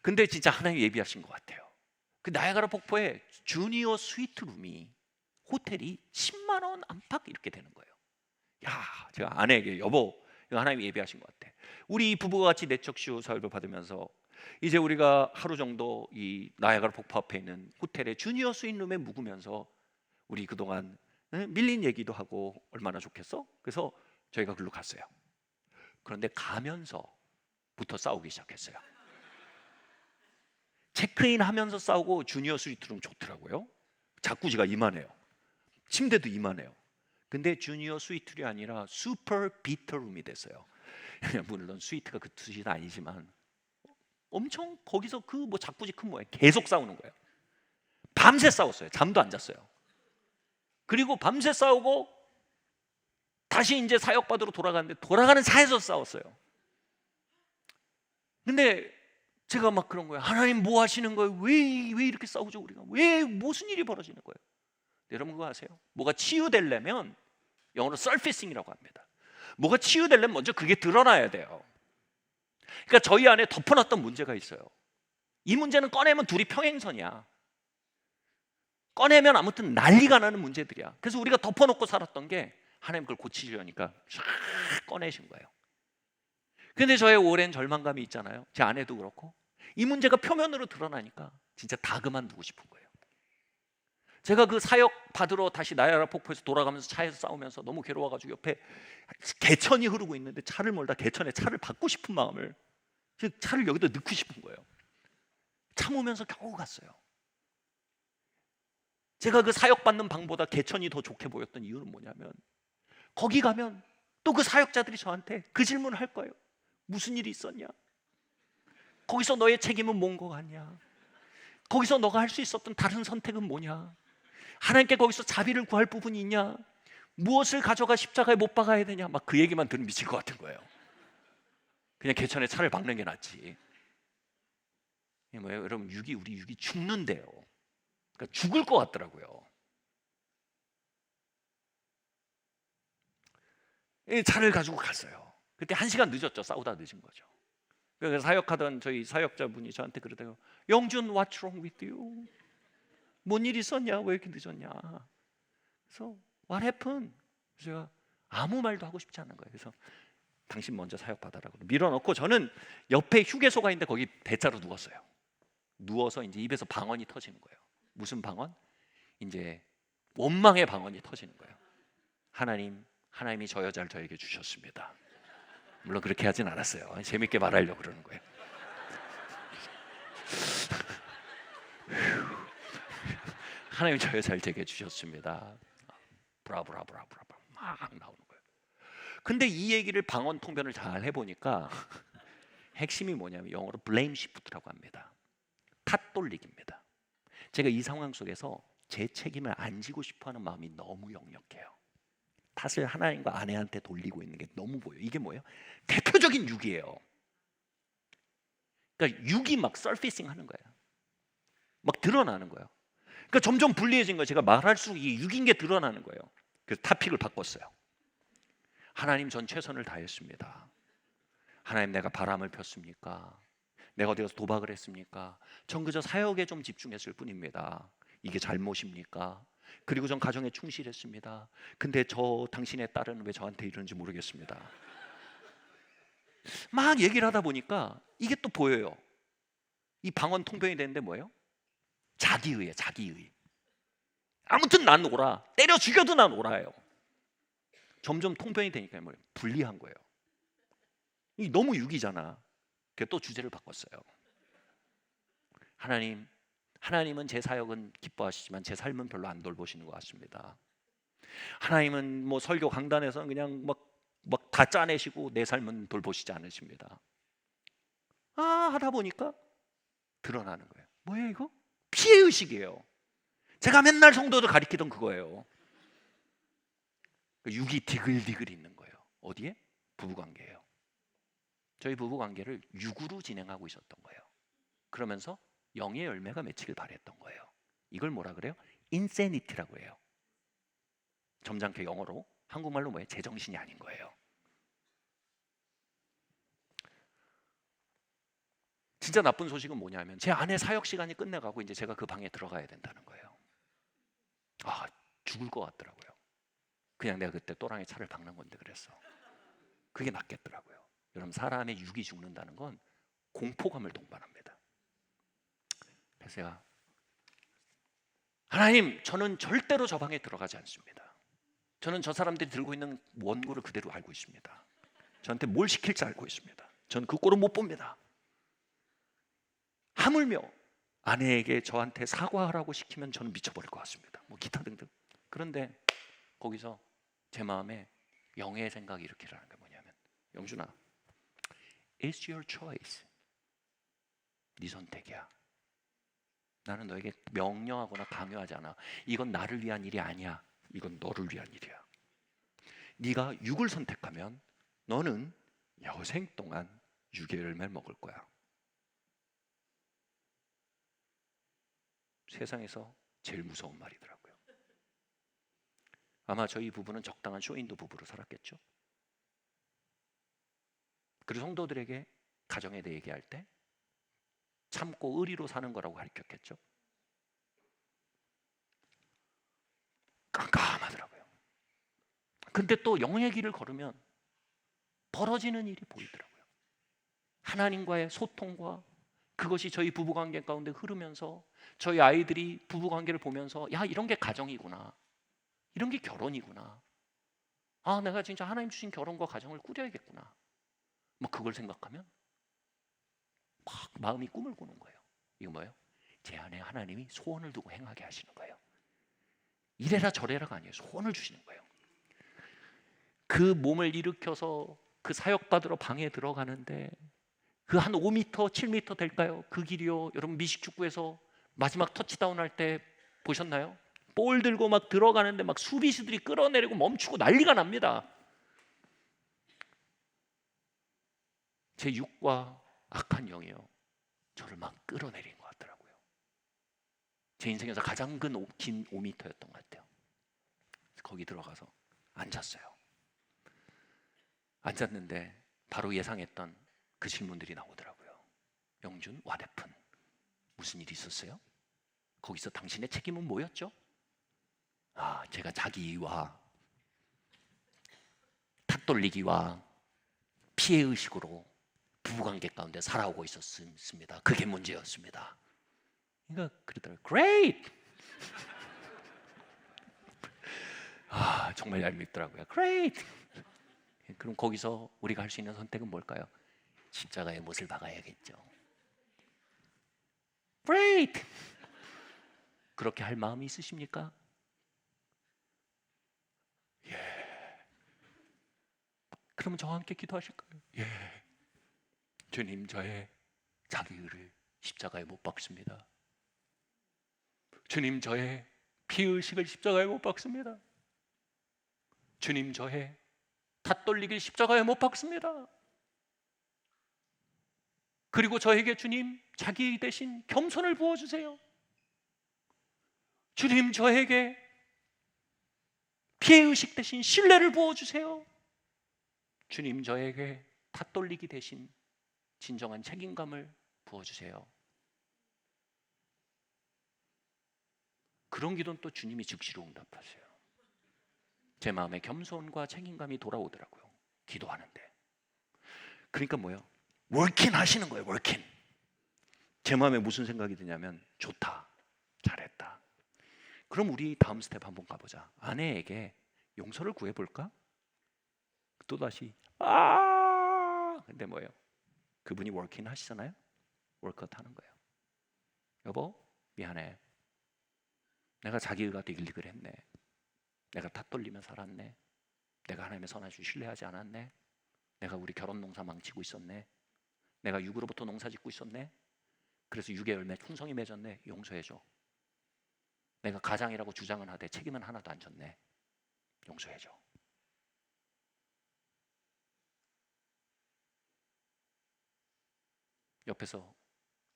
Speaker 1: 근데 진짜 하나님 예비하신 것 같아요. 그 나야가라 폭포에 주니어 스위트룸이 호텔이 10만 원 안팎 이렇게 되는 거예요. 야, 제가 아내에게 여보, 이거 하나님이 예비하신 것 같아. 우리 부부가 같이 내척쇼 사역을 받으면서 이제 우리가 하루 정도 이 나야가라 폭포 앞에 있는 호텔의 주니어 스위트룸에 묵으면서 우리 그동안 밀린 얘기도 하고 얼마나 좋겠어? 그래서 저희가 글로 갔어요. 그런데 가면서부터 싸우기 시작했어요. 체크인 하면서 싸우고 주니어 스위트룸 좋더라고요. 자꾸지가 이만해요. 침대도 이만해요. 근데 주니어 스위트룸이 아니라 슈퍼 비터룸이 됐어요. 물론 스위트가 그 뜻은 아니지만 엄청 거기서 그 뭐 자꾸지 큰 모양 계속 싸우는 거예요. 밤새 싸웠어요. 잠도 안 잤어요. 그리고 밤새 싸우고 다시 이제 사역 받으러 돌아가는데 돌아가는 차에서 싸웠어요. 근데 제가 막 그런 거예요. 하나님 뭐 하시는 거예요? 왜 이렇게 싸우죠 우리가? 왜 무슨 일이 벌어지는 거예요? 여러분 그거 아세요? 뭐가 치유되려면 영어로 surfacing이라고 합니다. 뭐가 치유되려면 먼저 그게 드러나야 돼요. 그러니까 저희 안에 덮어놨던 문제가 있어요. 이 문제는 꺼내면 둘이 평행선이야. 꺼내면 아무튼 난리가 나는 문제들이야. 그래서 우리가 덮어놓고 살았던 게 하나님 그걸 고치려니까 쫙 꺼내신 거예요. 근데 저의 오랜 절망감이 있잖아요. 제 아내도 그렇고 이 문제가 표면으로 드러나니까 진짜 다 그만두고 싶은 거예요. 제가 그 사역 받으러 다시 나야가라 폭포에서 돌아가면서 차에서 싸우면서 너무 괴로워가지고 옆에 개천이 흐르고 있는데 차를 몰다 개천에 차를 받고 싶은 마음을 차를 여기다 넣고 싶은 거예요. 참으면서 겨우 갔어요. 제가 그 사역 받는 방보다 개천이 더 좋게 보였던 이유는 뭐냐면 거기 가면 또 그 사역자들이 저한테 그 질문을 할 거예요. 무슨 일이 있었냐? 거기서 너의 책임은 뭔 거 같냐? 거기서 너가 할 수 있었던 다른 선택은 뭐냐? 하나님께 거기서 자비를 구할 부분이 있냐? 무엇을 가져가 십자가에 못 박아야 되냐? 막 그 얘기만 들으면 미칠 것 같은 거예요. 그냥 개천에 차를 박는 게 낫지. 이게 뭐예요? 여러분 우리 육이 죽는데요. 그러니까 죽을 것 같더라고요. 이 차를 가지고 갔어요. 그때 1시간 늦었죠. 싸우다 늦은 거죠. 그래서 사역하던 저희 사역자분이 저한테 그러더라고요. 영준, what's wrong with you? 뭔 일 있었냐? 왜 이렇게 늦었냐? 그래서 what happened? 제가 아무 말도 하고 싶지 않은 거예요. 그래서 당신 먼저 사역 받아라고 밀어넣고 저는 옆에 휴게소가 있는데 거기 대자로 누웠어요. 누워서 이제 입에서 방언이 터지는 거예요. 무슨 방언? 이제 원망의 방언이 터지는 거예요. 하나님이 저 여자를 저에게 주셨습니다. 물론 그렇게 하진 않았어요. 재밌게 말하려고 그러는 거예요. 하나님이 저 여자를 제게 주셨습니다. 브라브라브라브라 막 나오는 거예요. 근데 이 얘기를 방언 통변을 잘 해보니까 핵심이 뭐냐면 영어로 blame shift라고 합니다. 탓 돌리기입니다. 제가 이 상황 속에서 제 책임을 안 지고 싶어하는 마음이 너무 역력해요. 탓을 하나님과 아내한테 돌리고 있는 게 너무 보여요. 이게 뭐예요? 대표적인 육이에요. 그러니까 육이 막 서피싱 하는 거예요. 막 드러나는 거예요. 그러니까 점점 불리해진 거예요. 제가 말할수록 이 육인 게 드러나는 거예요. 그래서 타픽을 바꿨어요. 하나님 전 최선을 다했습니다. 하나님 내가 바람을 폈습니까? 내가 어디 가서 도박을 했습니까? 전 그저 사역에 좀 집중했을 뿐입니다. 이게 잘못입니까? 그리고 전 가정에 충실했습니다. 근데 저 당신의 딸은 왜 저한테 이러는지 모르겠습니다. 막 얘기를 하다 보니까 이게 또 보여요. 이 방언 통변이 되는데 뭐예요? 자기의예요. 자기의. 아무튼 난 오라. 때려 죽여도 난 오라예요. 점점 통변이 되니까 뭐예요? 불리한 거예요. 이 너무 육이잖아. 그래서 또 주제를 바꿨어요. 하나님은 제 사역은 기뻐하시지만 제 삶은 별로 안 돌보시는 것 같습니다. 하나님은 뭐 설교 강단에서 그냥 막 다 짜내시고 내 삶은 돌보시지 않으십니다. 하다 보니까 드러나는 거예요. 뭐예요 이거? 피해의식이에요. 제가 맨날 성도들 가리키던 그거예요. 육이 디글디글 있는 거예요. 어디에? 부부관계예요. 저희 부부관계를 육으로 진행하고 있었던 거예요. 그러면서 영의 열매가 맺히길 바랬던 거예요. 이걸 뭐라 그래요? 인세니티라고 해요. 점잖게 영어로, 한국말로 뭐예요? 제정신이 아닌 거예요. 진짜 나쁜 소식은 뭐냐면 제 아내 사역 시간이 끝내가고 이제 제가 그 방에 들어가야 된다는 거예요. 아, 죽을 것 같더라고요. 그냥 내가 그때 또랑이 차를 박는 건데 그랬어. 그게 낫겠더라고요. 여러분, 사람의 육이 죽는다는 건 공포감을 동반합니다. 그래서 제가 하나님, 저는 절대로 저 방에 들어가지 않습니다. 저는 저 사람들이 들고 있는 원고를 그대로 알고 있습니다. 저한테 뭘 시킬지 알고 있습니다. 전 그 꼴은 못 봅니다. 하물며 아내에게 저한테 사과하라고 시키면 저는 미쳐버릴 것 같습니다. 뭐 기타 등등. 그런데 거기서 제 마음에 영의 생각이 이렇게 일어나는 게 뭐냐면, 영준아, It's your choice. 네 선택이야. 나는 너에게 명령하거나 강요하지 않아. 이건 나를 위한 일이 아니야. 이건 너를 위한 일이야. 네가 육을 선택하면 너는 여생 동안 육의 열매를 먹을 거야. 세상에서 제일 무서운 말이더라고요. 아마 저희 부부는 적당한 쇼윈도 부부로 살았겠죠. 그리고 성도들에게 가정에 대해 얘기할 때 참고 의리로 사는 거라고 가르쳤겠죠. 깜깜하더라고요. 근데 또 영의 길을 걸으면 벌어지는 일이 보이더라고요. 하나님과의 소통과 그것이 저희 부부관계 가운데 흐르면서 저희 아이들이 부부관계를 보면서, 야, 이런 게 가정이구나, 이런 게 결혼이구나, 아, 내가 진짜 하나님 주신 결혼과 가정을 꾸려야겠구나, 뭐 그걸 생각하면 막 마음이 꿈을 꾸는 거예요. 이거 뭐예요? 제 안에 하나님이 소원을 두고 행하게 하시는 거예요. 이래라 저래라가 아니에요. 소원을 주시는 거예요. 그 몸을 일으켜서 그 사역받으러 방에 들어가는데 그 한 5m, 7m 될까요? 그 길이요. 여러분, 미식축구에서 마지막 터치다운 할 때 보셨나요? 볼 들고 막 들어가는데 막 수비수들이 끌어내리고 멈추고 난리가 납니다. 제 육과 악한 영이요, 저를 막 끌어내린 것 같더라고요. 제 인생에서 가장 긴 5m였던 것 같아요. 거기 들어가서 앉았어요. 앉았는데 바로 예상했던 그 질문들이 나오더라고요. 영준, what happened? 무슨 일이 있었어요? 거기서 당신의 책임은 뭐였죠? 아, 제가 자기와 탓돌리기와 피해의식으로 부부관계 가운데 살아오고 있었습니다. 그게 문제였습니다. 그러니까 그러더라고요. Great! 아, 정말 얄밉더라고요. Great! 그럼 거기서 우리가 할 수 있는 선택은 뭘까요? 십자가의 못을 박아야겠죠. Great! 그렇게 할 마음이 있으십니까? 예. 그럼 저와 함께 기도하실까요? 예. 주님, 저의 자기의를 십자가에 못 박습니다. 주님, 저의 피의식을 십자가에 못 박습니다. 주님, 저의 탓돌리기를 십자가에 못 박습니다. 그리고 저에게 주님, 자기 대신 겸손을 부어주세요. 주님, 저에게 피해의식 대신 신뢰를 부어주세요. 주님, 저에게 탓돌리기 대신 진정한 책임감을 부어주세요. 그런 기도는 또 주님이 즉시로 응답하세요. 제 마음에 겸손과 책임감이 돌아오더라고요, 기도하는데. 그러니까 뭐예요? 월킹 하시는 거예요. 월킹. 제 마음에 무슨 생각이 드냐면, 좋다, 잘했다. 그럼 우리 다음 스텝 한번 가보자. 아내에게 용서를 구해볼까? 또다시 근데 뭐예요? 그분이 월킹 하시잖아요. 월컷 하는 거예요. 여보, 미안해. 내가 자기의가 되길 그랬네. 내가 탓돌리며 살았네. 내가 하나님의 선하신 신뢰하지 않았네. 내가 우리 결혼 농사 망치고 있었네. 내가 육으로부터 농사 짓고 있었네. 그래서 육의 열매 풍성히 맺었네. 용서해줘. 내가 가장이라고 주장은 하되 책임은 하나도 안 졌네. 용서해줘. 옆에서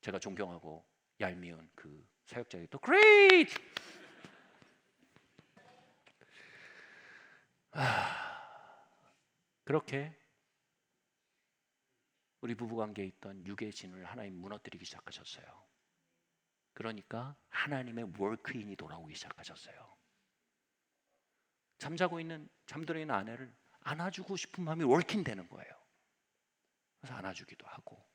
Speaker 1: 제가 존경하고 얄미운 그 사역자가 또 Great! 그렇게 우리 부부관계에 있던 육의 진을 하나님 무너뜨리기 시작하셨어요. 그러니까 하나님의 워크인이 돌아오기 시작하셨어요. 잠들어 있는 아내를 안아주고 싶은 마음이 워킹 되는 거예요. 그래서 안아주기도 하고,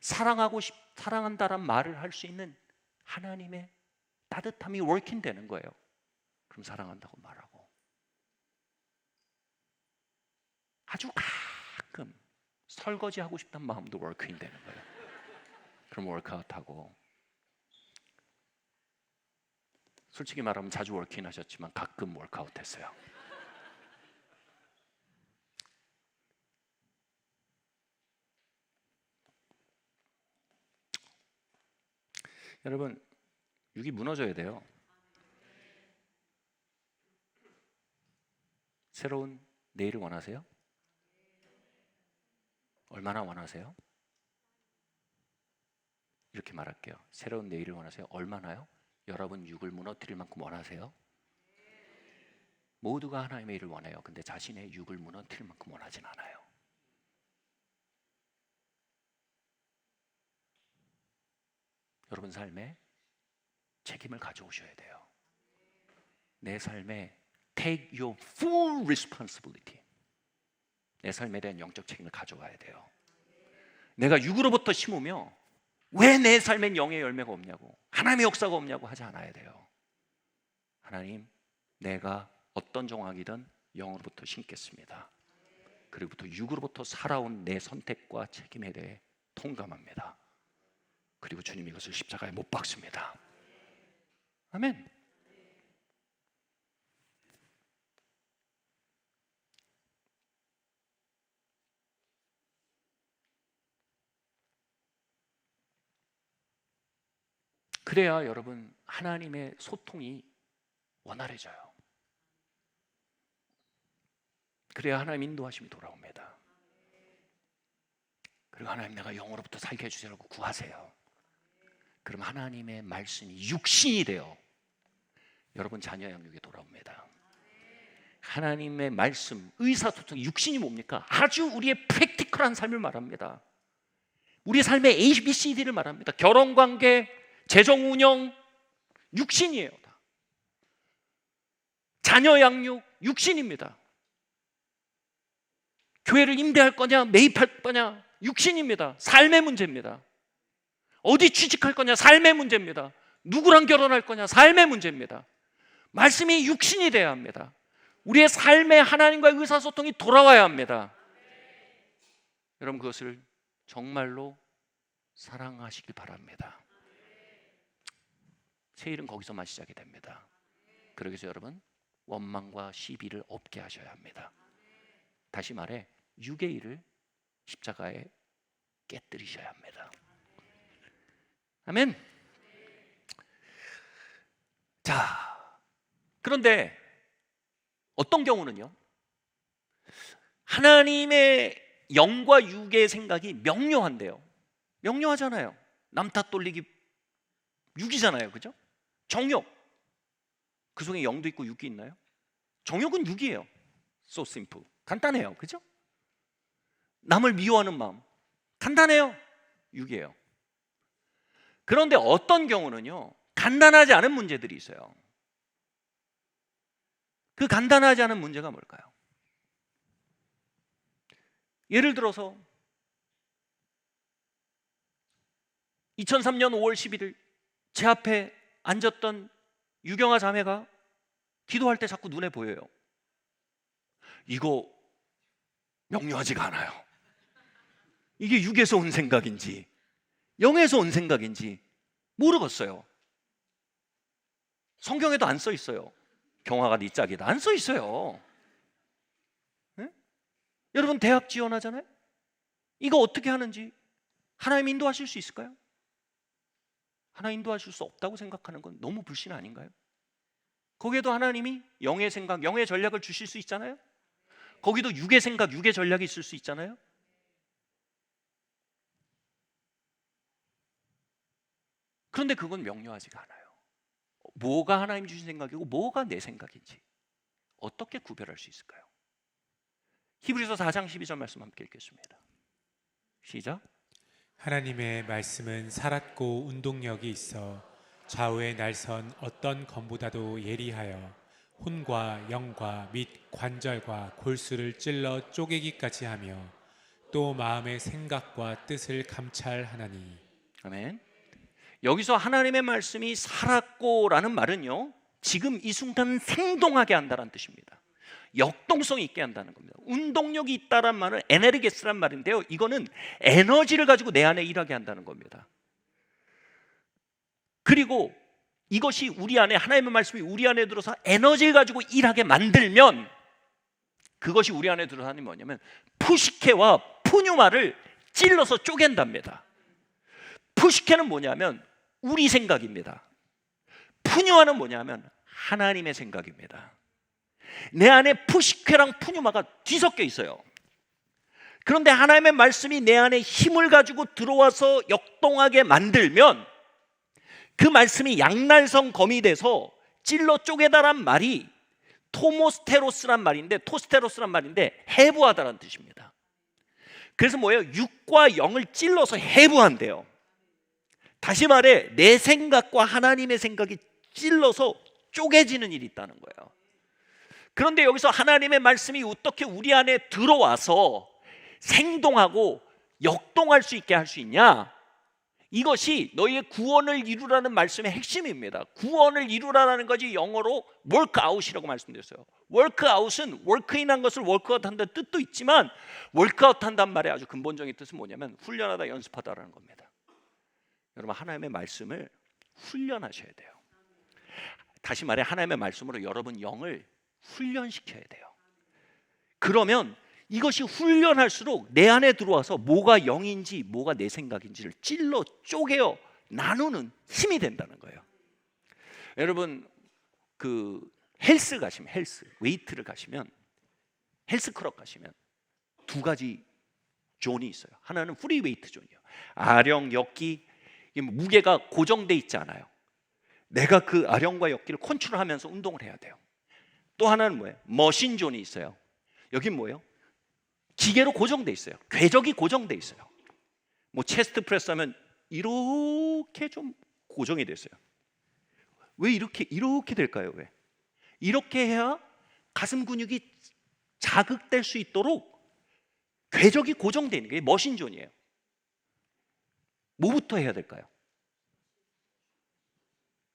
Speaker 1: 사랑한다란 말을 할 수 있는 하나님의 따뜻함이 워킹 되는 거예요. 그럼 사랑한다고 말하고, 아주 가끔 설거지하고 싶다는 마음도 워킹 되는 거예요. 그럼 워크아웃하고, 솔직히 말하면 자주 워킹 하셨지만 가끔 워크아웃 했어요. 여러분, 육이 무너져야 돼요. 새로운 내일을 원하세요? 얼마나 원하세요? 이렇게 말할게요. 새로운 내일을 원하세요? 얼마나요? 여러분 육을 무너뜨릴 만큼 원하세요? 모두가 하나님의 일을 원해요. 근데 자신의 육을 무너뜨릴 만큼 원하진 않아요. 여러분 삶에 책임을 가져오셔야 돼요. 내 삶에 take your full responsibility. 내 삶에 대한 영적 책임을 가져와야 돼요. 내가 육으로부터 심으며 왜 내 삶엔 영의 열매가 없냐고, 하나님의 역사가 없냐고 하지 않아야 돼요. 하나님, 내가 어떤 정황이든 영으로부터 심겠습니다. 그리고부터 육으로부터 살아온 내 선택과 책임에 대해 통감합니다. 그리고 주님 이것을 십자가에 못 박습니다. 아멘. 그래야 여러분 하나님의 소통이 원활해져요. 그래야 하나님 인도하심이 돌아옵니다. 그리고 하나님, 내가 영으로부터 살게 해주시라고 구하세요. 그럼 하나님의 말씀이 육신이 되어 여러분 자녀 양육에 돌아옵니다. 하나님의 말씀, 의사소통, 육신이 뭡니까? 아주 우리의 프랙티컬한 삶을 말합니다. 우리 삶의 ABCD를 말합니다. 결혼관계, 재정운영, 육신이에요. 다. 자녀 양육, 육신입니다. 교회를 임대할 거냐, 매입할 거냐, 육신입니다. 삶의 문제입니다. 어디 취직할 거냐, 삶의 문제입니다. 누구랑 결혼할 거냐, 삶의 문제입니다. 말씀이 육신이 돼야 합니다. 우리의 삶에 하나님과의 의사소통이 돌아와야 합니다. 여러분 그것을 정말로 사랑하시기 바랍니다. 새 일은 거기서만 시작이 됩니다. 그러기 위해서 여러분 원망과 시비를 없게 하셔야 합니다. 다시 말해 육의 일을 십자가에 깨뜨리셔야 합니다. 아멘. 자, 그런데 어떤 경우는요, 하나님의 영과 육의 생각이 명료한데요. 명료하잖아요. 남탓 돌리기 육이잖아요. 그죠? 정욕. 그 속에 영도 있고 육이 있나요? 정욕은 육이에요. So simple. 간단해요. 그죠? 남을 미워하는 마음. 간단해요. 육이에요. 그런데 어떤 경우는요, 간단하지 않은 문제들이 있어요. 그 간단하지 않은 문제가 뭘까요? 예를 들어서 2003년 5월 11일 제 앞에 앉았던 유경아 자매가 기도할 때 자꾸 눈에 보여요. 이거 명료하지가 않아요. 이게 육에서 온 생각인지 영에서 온 생각인지 모르겠어요. 성경에도 안 써 있어요. 경화가 네 짝이다. 안 써 있어요. 네? 여러분 대학 지원하잖아요. 이거 어떻게 하는지 하나님 인도하실 수 있을까요? 하나님 인도하실 수 없다고 생각하는 건 너무 불신 아닌가요? 거기에도 하나님이 영의 생각, 영의 전략을 주실 수 있잖아요. 거기도 육의 생각, 육의 전략이 있을 수 있잖아요. 그런데 그건 명료하지가 않아요. 뭐가 하나님 주신 생각이고 뭐가 내 생각인지 어떻게 구별할 수 있을까요? 히브리서 4장 12절 말씀 함께 읽겠습니다. 시작.
Speaker 2: 하나님의 말씀은 살았고 운동력이 있어 좌우의 날선 어떤 검보다도 예리하여 혼과 영과 및 관절과 골수를 찔러 쪼개기까지 하며 또 마음의 생각과 뜻을 감찰하나니.
Speaker 1: 아멘. 여기서 하나님의 말씀이 살았고라는 말은요, 지금 이 순간 생동하게 한다는 뜻입니다. 역동성 있게 한다는 겁니다. 운동력이 있다란 말은 에네르게스란 말인데요, 이거는 에너지를 가지고 내 안에 일하게 한다는 겁니다. 그리고 이것이 우리 안에, 하나님의 말씀이 우리 안에 들어서 에너지를 가지고 일하게 만들면, 그것이 우리 안에 들어서 하는 뭐냐면 푸시케와 푸뉴마를 찔러서 쪼갠답니다. 푸시케는 뭐냐면 우리 생각입니다. 푸뉴마는 뭐냐면 하나님의 생각입니다. 내 안에 푸시케랑 푸뉴마가 뒤섞여 있어요. 그런데 하나님의 말씀이 내 안에 힘을 가지고 들어와서 역동하게 만들면, 그 말씀이 양날성 검이 돼서 찔러 쪼개다란 말이 토모스테로스란 말인데, 토스테로스란 말인데 해부하다라는 뜻입니다. 그래서 뭐예요? 육과 영을 찔러서 해부한대요. 다시 말해, 내 생각과 하나님의 생각이 찔러서 쪼개지는 일이 있다는 거예요. 그런데 여기서 하나님의 말씀이 어떻게 우리 안에 들어와서 생동하고 역동할 수 있게 할 수 있냐? 이것이 너희의 구원을 이루라는 말씀의 핵심입니다. 구원을 이루라는 것이 영어로 workout이라고 말씀드렸어요. workout은 work인한 것을 workout 한다는 뜻도 있지만, workout 한다는 말의 아주 근본적인 뜻은 뭐냐면 훈련하다, 연습하다라는 겁니다. 여러분, 하나님의 말씀을 훈련하셔야 돼요. 다시 말해, 하나님의 말씀으로 여러분 영을 훈련시켜야 돼요. 그러면 이것이 훈련할수록 내 안에 들어와서 뭐가 영인지 뭐가 내 생각인지를 찔러 쪼개어 나누는 힘이 된다는 거예요. 여러분, 그 헬스 가시면, 헬스 웨이트를 가시면, 헬스 클럽 가시면 두 가지 존이 있어요. 하나는 프리 웨이트 존이에요. 아령, 역기, 무게가 고정돼 있지 않아요. 내가 그 아령과 역기를 컨트롤하면서 운동을 해야 돼요. 또 하나는 뭐예요? 머신 존이 있어요. 여긴 뭐예요? 기계로 고정돼 있어요. 궤적이 고정돼 있어요. 뭐 체스트 프레스 하면 이렇게 좀 고정이 됐어요. 왜 이렇게 될까요? 왜? 이렇게 해야 가슴 근육이 자극될 수 있도록 궤적이 고정되어 있는 게 머신존이에요. 뭐부터 해야 될까요?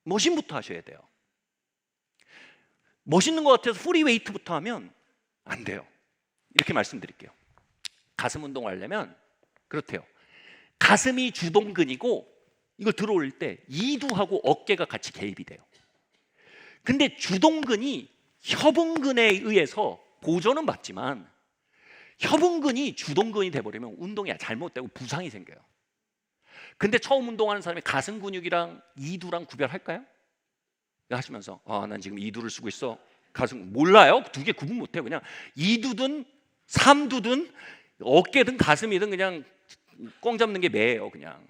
Speaker 1: 머신부터 하셔야 돼요. 멋있는 것 같아서 프리웨이트부터 하면 안 돼요. 이렇게 말씀드릴게요. 가슴 운동을 하려면 그렇대요. 가슴이 주동근이고 이걸 들어올릴 때 이두하고 어깨가 같이 개입이 돼요. 근데 주동근이 협응근에 의해서 보조는 받지만, 협응근이 주동근이 돼버리면 운동이 잘못되고 부상이 생겨요. 근데 처음 운동하는 사람이 가슴 근육이랑 이두랑 구별할까요? 하시면서 난 지금 이두를 쓰고 있어. 가슴 몰라요? 두 개 구분 못해요. 그냥 이두든 삼두든 어깨든 가슴이든 그냥 꽁 잡는 게 매예요. 그냥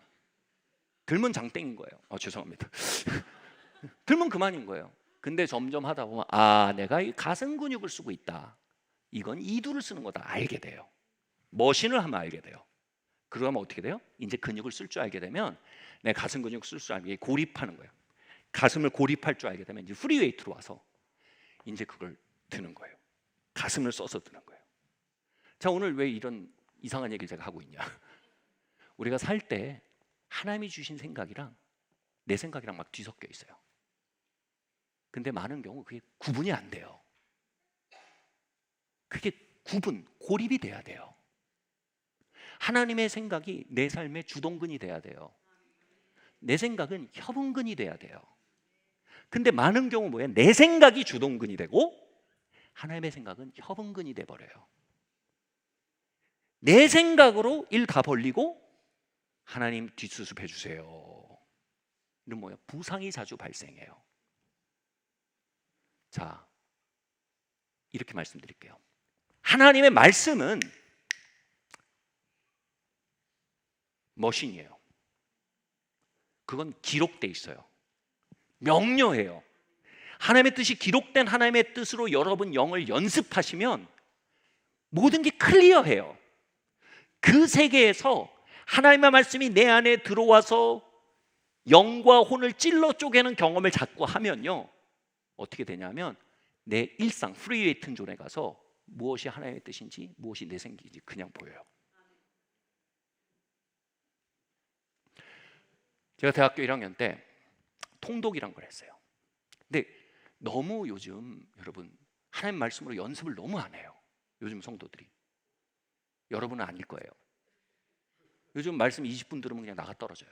Speaker 1: 들면 장땡인 거예요. 죄송합니다. 들면 그만인 거예요. 근데 점점 하다 보면 내가 이 가슴 근육을 쓰고 있다, 이건 이두를 쓰는 거다 알게 돼요. 머신을 하면 알게 돼요. 그러면 어떻게 돼요? 이제 근육을 쓸 줄 알게 되면, 내 가슴 근육 쓸 줄 알게 고립하는 거예요. 가슴을 고립할 줄 알게 되면 이제 프리웨이트로 와서 이제 그걸 드는 거예요. 가슴을 써서 드는 거예요. 자, 오늘 왜 이런 이상한 얘기를 제가 하고 있냐? 우리가 살 때 하나님이 주신 생각이랑 내 생각이랑 막 뒤섞여 있어요. 근데 많은 경우 그게 구분이 안 돼요. 그게 고립이 돼야 돼요. 하나님의 생각이 내 삶의 주동근이 돼야 돼요. 내 생각은 협응근이 돼야 돼요. 근데 많은 경우 뭐예요? 내 생각이 주동근이 되고 하나님의 생각은 협응근이 돼버려요. 내 생각으로 일 다 벌리고 하나님 뒷수습 해주세요. 이런 뭐예요? 부상이 자주 발생해요. 자, 이렇게 말씀드릴게요. 하나님의 말씀은 머신이에요. 그건 기록돼 있어요. 명료해요. 하나님의 뜻이 기록된 하나님의 뜻으로 여러분 영을 연습하시면 모든 게 클리어해요. 그 세계에서 하나님의 말씀이 내 안에 들어와서 영과 혼을 찔러 쪼개는 경험을 자꾸 하면요, 어떻게 되냐면 내 일상 프리웨이튼 존에 가서 무엇이 하나님의 뜻인지 무엇이 내 생각인지 그냥 보여요. 제가 대학교 1학년 때 통독이란 걸 했어요. 근데 너무 요즘 여러분 하나님 말씀으로 연습을 너무 안 해요. 요즘 성도들이. 여러분은 아닐 거예요. 요즘 말씀 20분 들으면 그냥 나가 떨어져요.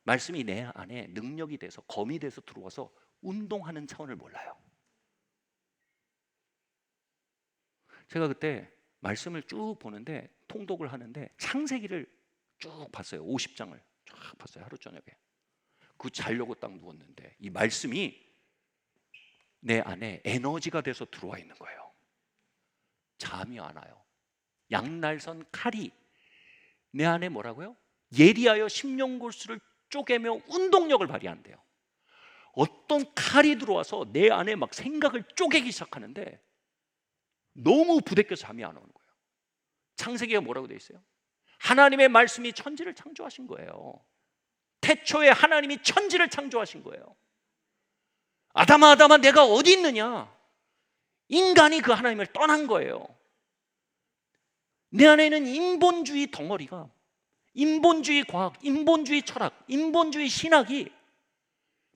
Speaker 1: 말씀이 내 안에 능력이 돼서 검이 돼서 들어와서 운동하는 차원을 몰라요. 제가 그때 말씀을 쭉 보는데 통독을 하는데 창세기를 쭉 봤어요. 50장을 쫙 봤어요. 하루 저녁에. 그 자려고 딱 누웠는데 이 말씀이 내 안에 에너지가 돼서 들어와 있는 거예요. 잠이 안 와요. 양날선 칼이 내 안에 뭐라고요? 예리하여 심령골수를 쪼개며 운동력을 발휘한대요. 어떤 칼이 들어와서 내 안에 막 생각을 쪼개기 시작하는데 너무 부대껴서 잠이 안 오는 거예요. 창세기가 뭐라고 돼 있어요? 하나님의 말씀이 천지를 창조하신 거예요. 태초에 하나님이 천지를 창조하신 거예요. 아담아 아담아 내가 어디 있느냐? 인간이 그 하나님을 떠난 거예요. 내 안에는 인본주의 덩어리가, 인본주의 과학, 인본주의 철학, 인본주의 신학이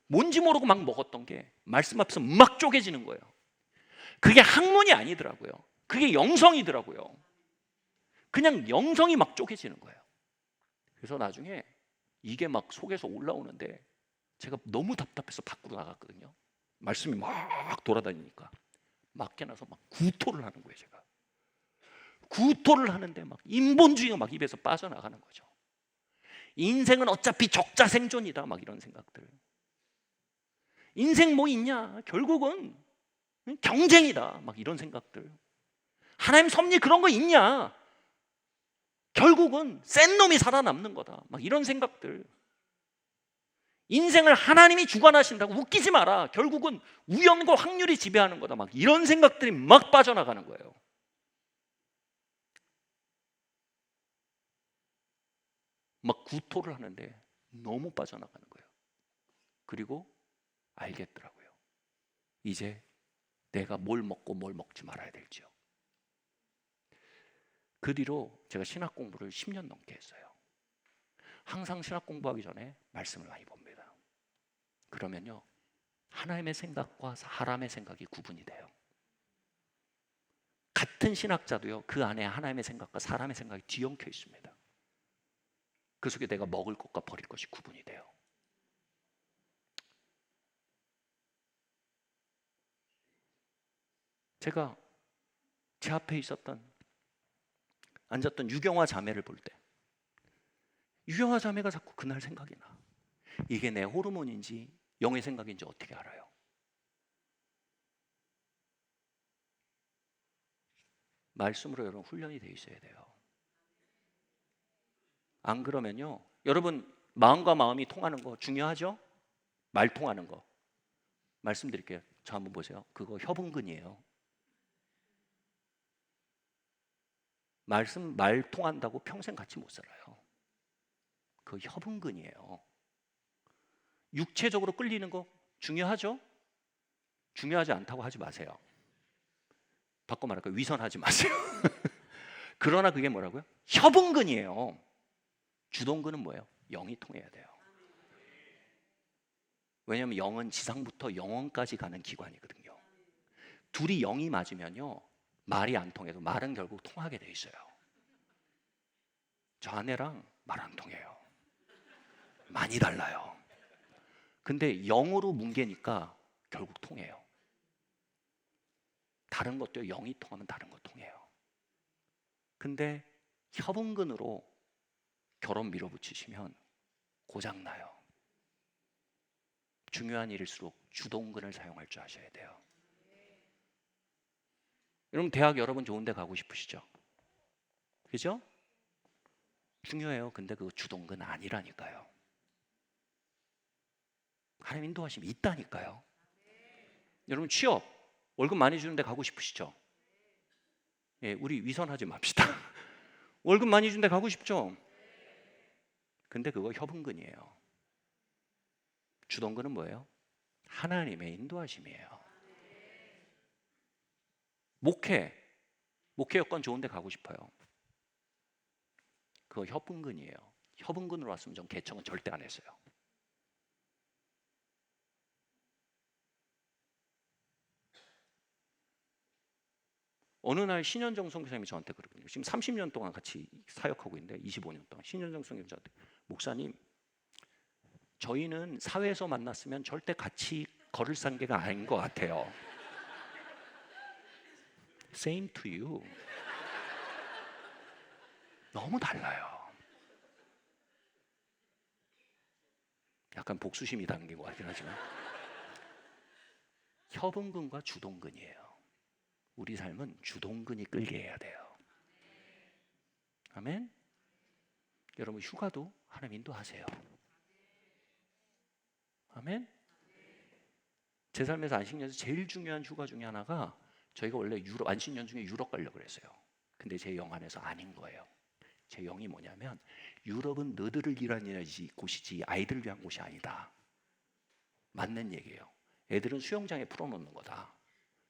Speaker 1: 뭔지 모르고 막 먹었던 게 말씀 앞에서 막 쪼개지는 거예요. 그게 학문이 아니더라고요. 그게 영성이더라고요. 그냥 영성이 막 쪼개지는 거예요. 그래서 나중에 이게 막 속에서 올라오는데 제가 너무 답답해서 밖으로 나갔거든요. 말씀이 막 돌아다니니까 맞게 나서 막 구토를 하는 거예요. 제가 구토를 하는데 막 인본주의가 막 입에서 빠져나가는 거죠. 인생은 어차피 적자생존이다 막 이런 생각들. 인생 뭐 있냐? 결국은 경쟁이다 막 이런 생각들. 하나님 섭리 그런 거 있냐? 결국은 센 놈이 살아남는 거다 막 이런 생각들. 인생을 하나님이 주관하신다고 웃기지 마라. 결국은 우연과 확률이 지배하는 거다 막 이런 생각들이 막 빠져나가는 거예요. 막 구토를 하는데 너무 빠져나가는 거예요. 그리고 알겠더라고요. 이제 내가 뭘 먹고 뭘 먹지 말아야 될지요. 그 뒤로 제가 신학 공부를 10년 넘게 했어요. 항상 신학 공부하기 전에 말씀을 많이 봅니다. 그러면요, 하나님의 생각과 사람의 생각이 구분이 돼요. 같은 신학자도요, 그 안에 하나님의 생각과 사람의 생각이 뒤엉켜 있습니다. 그 속에 내가 먹을 것과 버릴 것이 구분이 돼요. 제가 제 앞에 앉았던 유경화 자매를 볼 때 유경화 자매가 자꾸 그날 생각이 나. 이게 내 호르몬인지 영의 생각인지 어떻게 알아요? 말씀으로 여러분 훈련이 돼 있어야 돼요. 안 그러면요, 여러분 마음과 마음이 통하는 거 중요하죠? 말 통하는 거 말씀드릴게요. 저 한번 보세요. 그거 협응근이에요. 말 통한다고 평생 같이 못 살아요. 그 협응근이에요. 육체적으로 끌리는 거 중요하죠? 중요하지 않다고 하지 마세요. 바꿔 말할까요? 위선하지 마세요. 그러나 그게 뭐라고요? 협응근이에요. 주동근은 뭐예요? 영이 통해야 돼요. 왜냐하면 영은 지상부터 영원까지 가는 기관이거든요. 둘이 영이 맞으면요, 말이 안 통해도 말은 결국 통하게 돼 있어요. 저 아내랑 말 안 통해요. 많이 달라요. 근데 영으로 뭉개니까 결국 통해요. 다른 것도 영이 통하면 다른 거 통해요. 근데 협응근으로 결혼 밀어붙이시면 고장나요. 중요한 일일수록 주동근을 사용할 줄 아셔야 돼요. 여러분 대학 여러분 좋은 데 가고 싶으시죠? 그죠? 중요해요. 근데 그거 주동근 아니라니까요. 하나님 인도하심이 있다니까요. 여러분 취업 월급 많이 주는 데 가고 싶으시죠? 예, 우리 위선하지 맙시다. 월급 많이 주는 데 가고 싶죠? 근데 그거 협응근이에요. 주동근은 뭐예요? 하나님의 인도하심이에요. 목회 여건 좋은데 가고 싶어요. 그거 협응근이에요. 협응근으로 왔으면 전 개척은 절대 안 했어요. 어느 날 신현정 선교사님이 저한테 그러거든요. 지금 30년 동안 같이 사역하고 있는데 25년 동안 신현정 선교사님이 저한테 목사님, 저희는 사회에서 만났으면 절대 같이 걸을 관계가 아닌 것 같아요. Same to you. 너무 달라요. 약간 복수심이 담긴 것 같긴 하지만 협응근과 주동근이에요. 우리 삶은 주동근이 끌게 해야 돼요. 아멘. 여러분 휴가도 하나님 인도하세요. 아멘. 제 삶에서 안식년에서 제일 중요한 휴가 중에 하나가 저희가 원래 유럽 안식년 중에 유럽 가려고 그랬어요. 근데 제 영 안에서 아닌 거예요. 제 영이 뭐냐면 유럽은 너희들을 위한 곳이지 아이들을 위한 곳이 아니다. 맞는 얘기예요. 애들은 수영장에 풀어놓는 거다.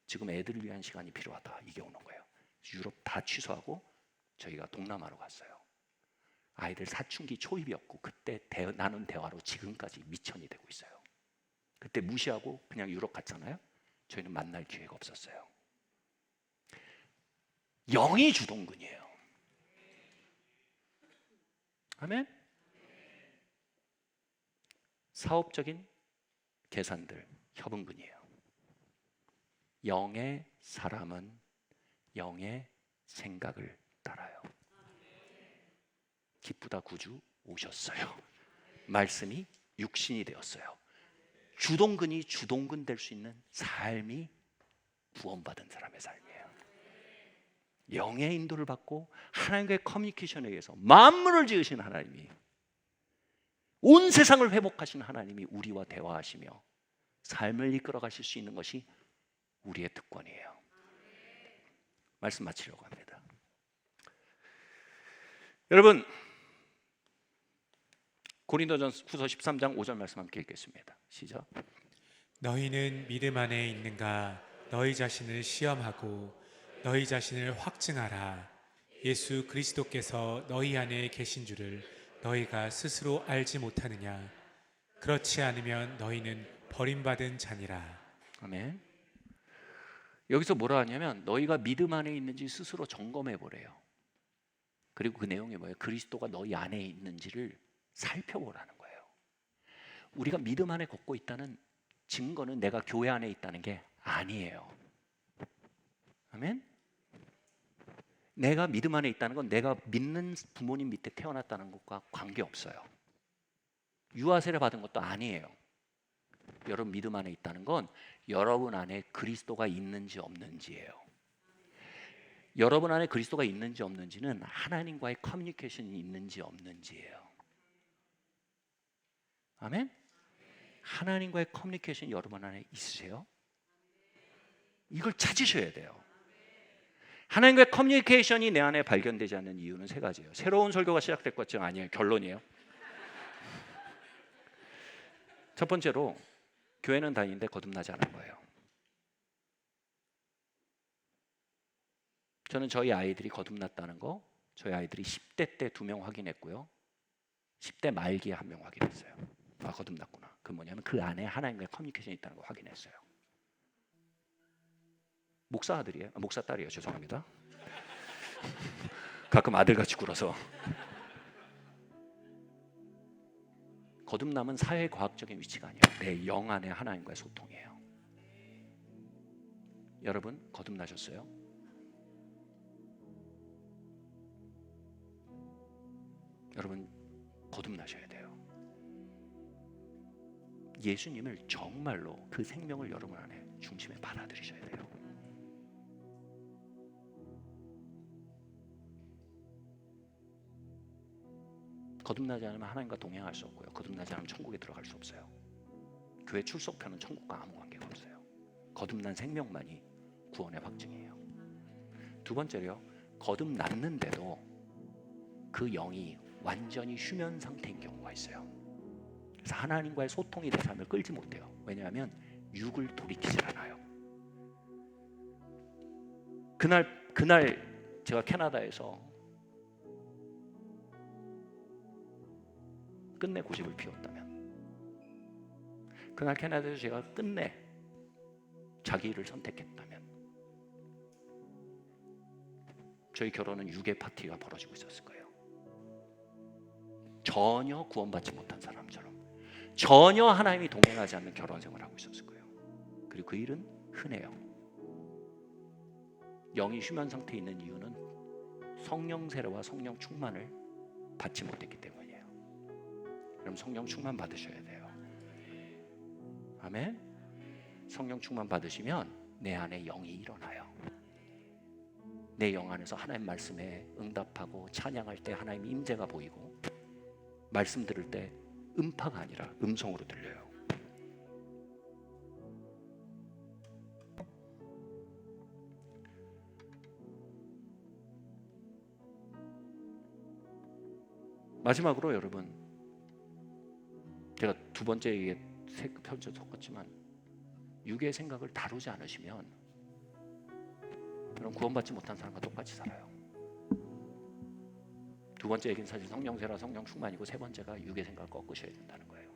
Speaker 1: 지금 애들을 위한 시간이 필요하다. 이게 오는 거예요. 유럽 다 취소하고 저희가 동남아로 갔어요. 아이들 사춘기 초입이었고 그때 나눈 대화로 지금까지 미천이 되고 있어요. 그때 무시하고 그냥 유럽 갔잖아요. 저희는 만날 기회가 없었어요. 영이 주동근이에요. 아멘. 사업적인 계산들 협응근이에요. 영의 사람은 영의 생각을 따라요. 기쁘다 구주 오셨어요. 말씀이 육신이 되었어요. 주동근이 주동근 될 수 있는 삶이 구원받은 사람의 삶이에요. 영의 인도를 받고 하나님과의 커뮤니케이션에 의해서 만물을 지으신 하나님이, 온 세상을 회복하신 하나님이 우리와 대화하시며 삶을 이끌어 가실 수 있는 것이 우리의 특권이에요. 말씀 마치려고 합니다. 여러분, 고린도전서 13장 5절 말씀 함께 읽겠습니다. 시작.
Speaker 2: 너희는 믿음 안에 있는가? 너희 자신을 시험하고 너희 자신을 확증하라. 예수 그리스도께서 너희 안에 계신 줄을 너희가 스스로 알지 못하느냐? 그렇지 않으면 너희는 버림받은 자니라.
Speaker 1: 아멘. 여기서 뭐라 하냐면 너희가 믿음 안에 있는지 스스로 점검해 보래요. 그리고 그 내용이 뭐예요? 그리스도가 너희 안에 있는지를 살펴보라는 거예요. 우리가 믿음 안에 걷고 있다는 증거는 내가 교회 안에 있다는 게 아니에요. 아멘. 내가 믿음 안에 있다는 건 내가 믿는 부모님 밑에 태어났다는 것과 관계없어요. 유아 세례 받은 것도 아니에요. 여러분 믿음 안에 있다는 건 여러분 안에 그리스도가 있는지 없는지예요. 여러분 안에 그리스도가 있는지 없는지는 하나님과의 커뮤니케이션이 있는지 없는지예요. 아멘? 하나님과의 커뮤니케이션이 여러분 안에 있으세요? 이걸 찾으셔야 돼요. 하나님과의 커뮤니케이션이 내 안에 발견되지 않는 이유는 세 가지예요. 새로운 설교가 시작될 것 같지는 아니에요. 결론이에요. 첫 번째로 교회는 다니는데 거듭나지 않은 거예요. 저는 저희 아이들이 거듭났다는 거 저희 아이들이 10대 때 2명 확인했고요. 10대 말기에 1명 확인했어요. 아, 거듭났구나. 그 뭐냐면 그 안에 하나님과의 커뮤니케이션이 있다는 거 확인했어요. 목사 아들이에요. 목사 딸이에요. 죄송합니다. 가끔 아들같이 굴어서. 거듭남은 사회과학적인 위치가 아니에요. 내 영 안에 하나님과의 소통이에요. 여러분 거듭나셨어요? 여러분 거듭나셔야 돼요. 예수님을 정말로 그 생명을 여러분 안에 중심에 받아들이셔야 돼요. 거듭나지 않으면 하나님과 동행할 수 없고요. 거듭나지 않으면 천국에 들어갈 수 없어요. 교회 출석표는 천국과 아무 관계가 없어요. 거듭난 생명만이 구원의 확증이에요. 두 번째로요. 거듭났는데도 그 영이 완전히 휴면 상태인 경우가 있어요. 그래서 하나님과의 소통이 내 삶을 끌지 못해요. 왜냐하면 육을 돌이키질 않아요. 그날 제가 캐나다에서 끝내 고집을 피웠다면, 그날 캐나다에서 제가 끝내 자기 일을 선택했다면, 저희 결혼은 유괴 파티가 벌어지고 있었을 거예요. 전혀 구원받지 못한 사람처럼, 전혀 하나님이 동행하지 않는 결혼 생활을 하고 있었을 거예요. 그리고 그 일은 흔해요. 영이 휴면 상태에 있는 이유는 성령 세례와 성령 충만을 받지 못했기 때문이에요. 그럼 성령 충만 받으셔야 돼요. 아멘. 성령 충만 받으시면 내 안에 영이 일어나요. 내 영 안에서 하나님 말씀에 응답하고 찬양할 때 하나님 임재가 보이고, 말씀 들을 때 음파가 아니라 음성으로 들려요. 마지막으로 여러분, 제가 두 번째 얘기에 편지 섞었지만, 육의 생각을 다루지 않으시면 그럼 구원받지 못한 사람과 똑같이 살아요. 두 번째 얘기는 사실 성령세라 성령 충만이고, 세 번째가 육의 생각을 꺾으셔야 된다는 거예요.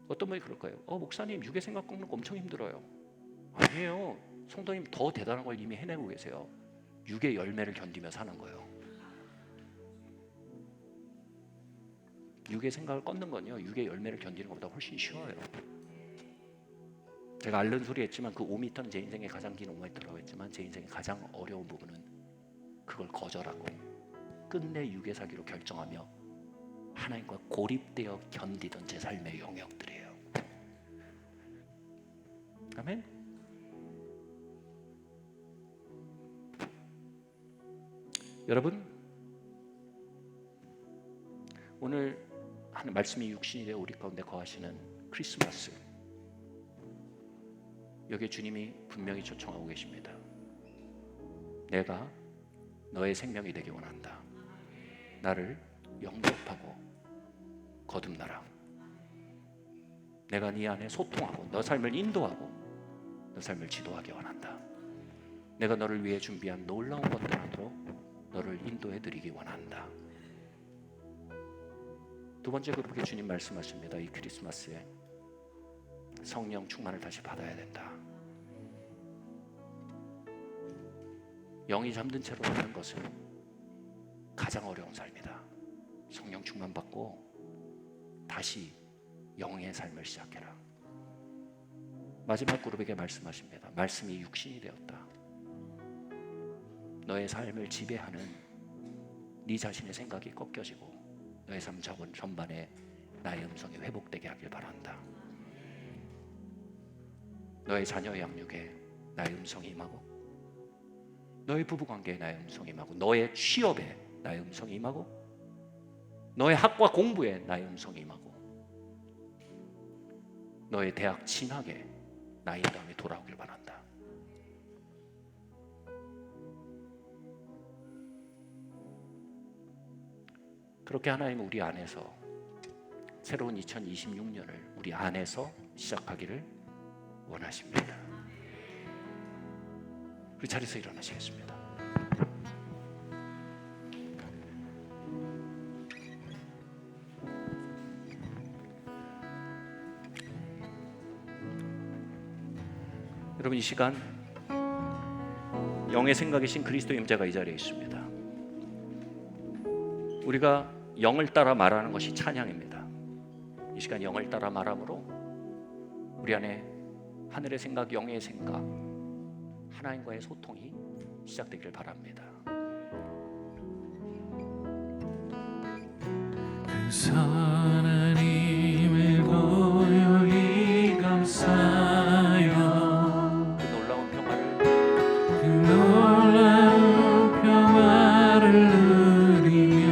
Speaker 1: 어떤 분이 그럴 거예요. 목사님, 육의 생각 꺾는 거 엄청 힘들어요. 아니에요. 성도님 더 대단한 걸 이미 해내고 계세요. 육의 열매를 견디며 사는 거예요. 육의 생각을 꺾는 건요, 육의 열매를 견디는 것보다 훨씬 쉬워요. 제가 앓는 소리 했지만 그 5m는 제 인생의 가장 긴 5m라고 했지만, 제 인생의 가장 어려운 부분은 그걸 거절하고 끝내 육의 살기로 결정하며 하나님과 고립되어 견디던 제 삶의 영역들이에요. 아멘. 여러분, 오늘 하는 말씀이 육신이 되어 우리 가운데 거하시는 크리스마스, 여기에 주님이 분명히 초청하고 계십니다. 내가 너의 생명이 되기 원한다. 나를 영접하고 거듭나라. 내가 네 안에 소통하고 너 삶을 인도하고 너 삶을 지도하기 원한다. 내가 너를 위해 준비한 놀라운 것들 안으로 너를 인도해 드리기 원한다. 두 번째, 그렇게 주님 말씀하십니다. 이 크리스마스에 성령 충만을 다시 받아야 된다. 영이 잠든 채로 사는 것은 가장 어려운 삶이다. 성령 충만 받고 다시 영의 삶을 시작해라. 마지막 그룹에게 말씀하십니다. 말씀이 육신이 되었다. 너의 삶을 지배하는 네 자신의 생각이 꺾여지고 너의 삶 전반에 나의 음성이 회복되게 하길 바란다. 너의 자녀 양육에 나의 음성이 임하고, 너의 부부관계에 나의 음성이 임하고, 너의 취업에 나의 음성이 임하고, 너의 학과 공부에 나의 음성이 임하고, 너의 대학 진학에 나의 인도함이 돌아오길 바란다. 그렇게 하나님은 우리 안에서 새로운 2026년을 우리 안에서 시작하기를 원하십니다. 우리 자리에서 일어나시겠습니다. 여러분, 이 시간 영의 생각이신 그리스도 임재가 이 자리에 있습니다. 우리가 영을 따라 말하는 것이 찬양입니다. 이 시간 영을 따라 말함으로 우리 안에 하늘의 생각, 영의 생각, 하나님과의 소통이 시작되기를 바랍니다.
Speaker 2: 하나님을 고요히 감사하여
Speaker 1: 그 놀라운
Speaker 2: 평화를 누리며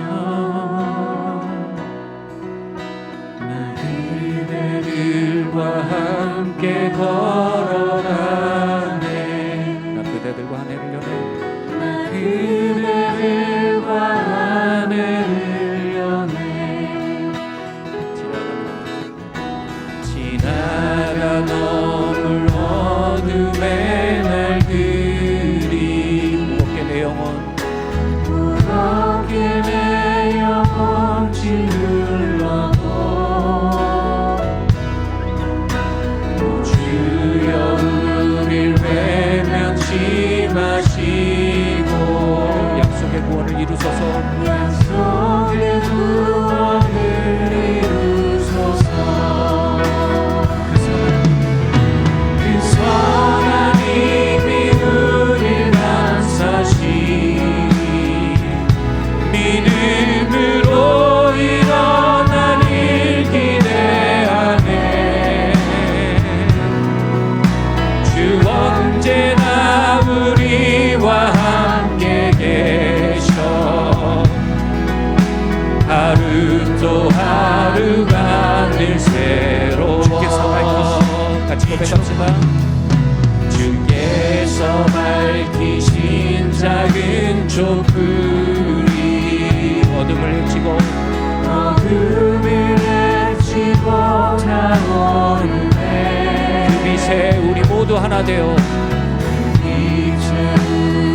Speaker 2: 나 그대들과 함께 걸어가네.
Speaker 1: 나 그대들과 한 해를 여네.
Speaker 2: 나
Speaker 1: 구원을 이루소서.
Speaker 3: 약속의 구원을 이루소서. 그 선한 힘이 우릴 감싸시니 믿음으로 일어날 일 기대하네. 주 언제나 우리와 함께 계셔. 하루 또 하루가 늘 새로워.
Speaker 1: 주께서 밝히신 같이 고백합시다.
Speaker 3: 주께서 밝히신 작은 촛불이
Speaker 1: 어둠을 헤치고
Speaker 3: 타오르네.
Speaker 1: 그 빛에 우리 모두 하나 되어
Speaker 3: 이제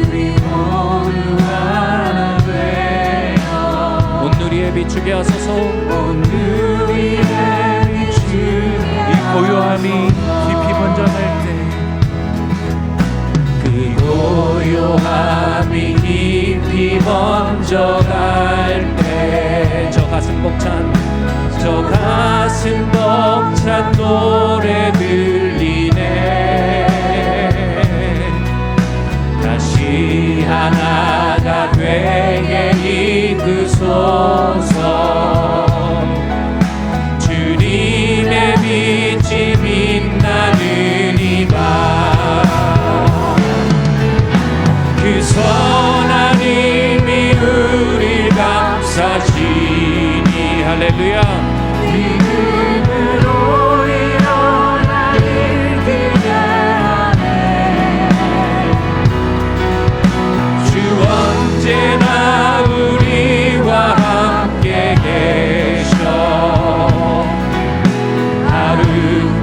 Speaker 3: 우리 모두 하나 되어
Speaker 1: 온누리에 비추게 하소서.
Speaker 3: 온누리에 비추게
Speaker 1: 이 고요함이 깊이 번져갈 때
Speaker 3: 그 고요함이 깊이 번져갈 때
Speaker 1: 저 가슴 벅찬
Speaker 3: 저 가슴 벅찬 노래 들리네. 다시 하나가 되게 이끄소서. 주님의 빛이 빛나는 이 밤 그 선한 힘이 우릴 감싸시니 할렐루야. 믿음으로 일어날 일 기대하네. 주 언제나 우리와 함께 계셔. 하루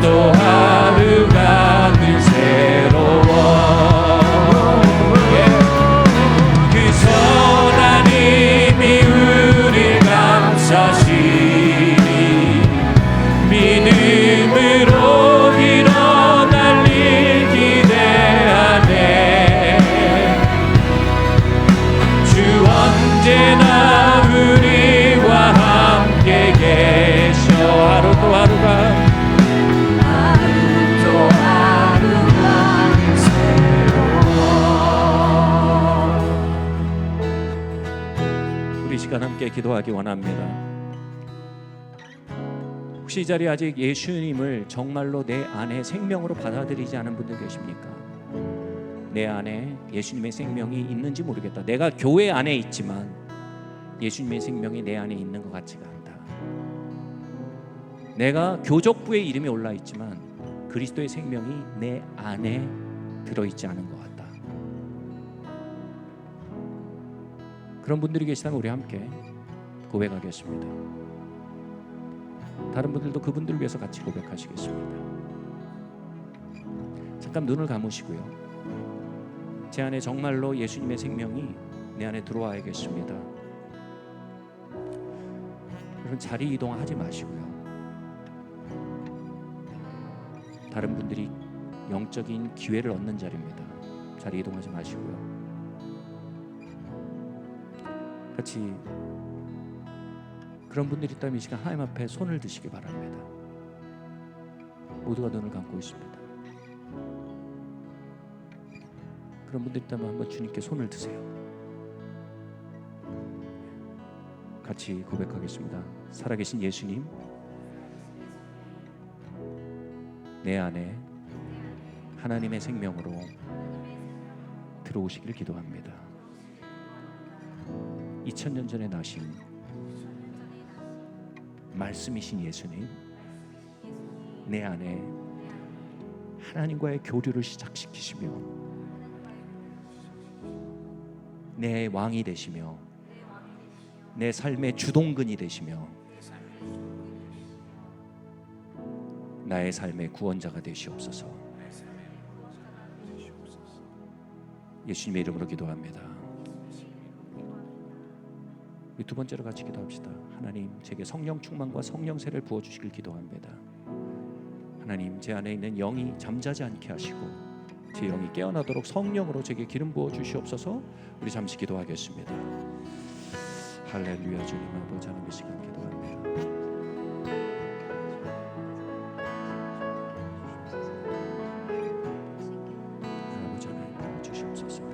Speaker 3: 또 하루가 늘 새로워. 그 선한 힘이 우릴 감싸시니 믿음으로 일어날 일 기대하네. 주 언제나 우리와 함께 계셔. 하루 또 하루가
Speaker 1: 우리 시간 함께 기도하기 원합니다. 혹시 이 자리에 아직 예수님을 정말로 내 안에 생명으로 받아들이지 않은 분들 계십니까? 내 안에 예수님의 생명이 있는지 모르겠다. 내가 교회 안에 있지만 예수님의 생명이 내 안에 있는 것 같지가 않다. 내가 교족부에 이름이 올라 있지만 그리스도의 생명이 내 안에 들어있지 않은 것 같다. 그런 분들이 계시다면 우리 함께 고백하겠습니다. 다른 분들도 그분들을 위해서 같이 고백하시겠습니다. 잠깐 눈을 감으시고요. 제 안에 정말로 예수님의 생명이 내 안에 들어와야겠습니다. 여러분 자리 이동하지 마시고요. 다른 분들이 영적인 기회를 얻는 자리입니다. 자리 이동하지 마시고요. 같이 그런 분들이 있다면 이 시간 하나님 앞에 손을 드시기 바랍니다. 모두가 눈을 감고 있습니다. 그런 분들 있다면 한번 주님께 손을 드세요. 같이 고백하겠습니다. 살아계신 예수님, 내 안에 하나님의 생명으로 들어오시기를 기도합니다. 2000년 전에 나신 말씀이신 예수님, 내 안에 하나님과의 교류를 시작시키시며 내 왕이 되시며 내 삶의 주동근이 되시며 나의 삶의 구원자가 되시옵소서. 예수님의 이름으로 기도합니다. 두 번째로 같이 기도합시다. 하나님, 제게 성령 충만과 성령세를 부어주시길 기도합니다. 하나님, 제 안에 있는 영이 잠자지 않게 하시고 제 영이 깨어나도록 성령으로 제게 기름 부어 주시옵소서. 우리 잠시 기도하겠습니다. 할렐루야. 주님 아버지 하나님 이 시간 기도합니다. 아버지 하나님 부어 주시옵소서.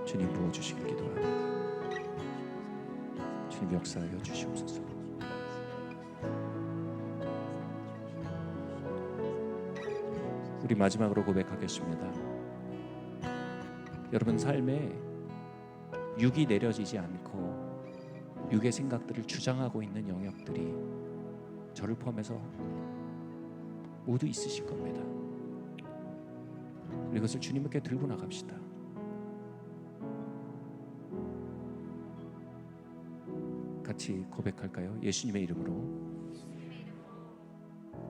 Speaker 1: 주님 부어주시길 기도합니다. 주님 역사하여 주시옵소서. 우리 마지막으로 고백하겠습니다. 여러분 삶에 육이 내려지지 않고 육의 생각들을 주장하고 있는 영역들이 저를 포함해서 모두 있으실 겁니다. 이것을 주님께 들고 나갑시다. 같이 고백할까요? 예수님의 이름으로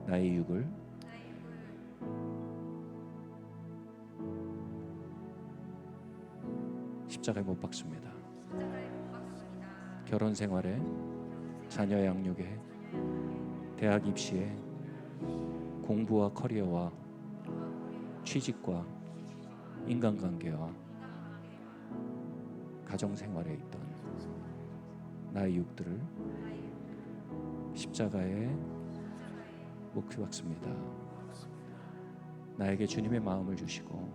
Speaker 1: 나의 육을 십자가에 못 박습니다. 결혼 생활에, 자녀 양육에, 대학 입시에, 공부와 커리어와 취직과 인간관계와 가정 생활에 있던 나의 육들을 십자가에 못 박습니다. 나에게 주님의 마음을 주시고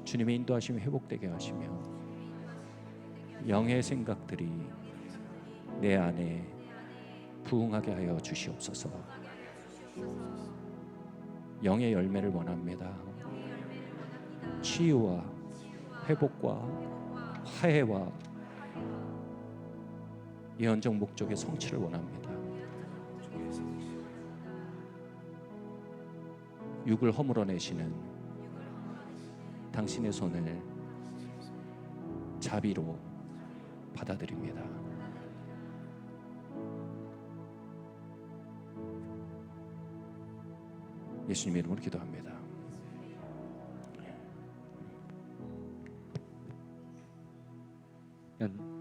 Speaker 1: 주님의 인도하심이 회복되게 하시며 영의 생각들이 내 안에 부응하게 하여 주시옵소서. 영의 열매를 원합니다. 치유와 회복과 화해와 예언적 목적의 성취를 원합니다. 육을 허물어내시는 당신의 손을 자비로 받아들입니다. 예수님의 이름으로 기도합니다.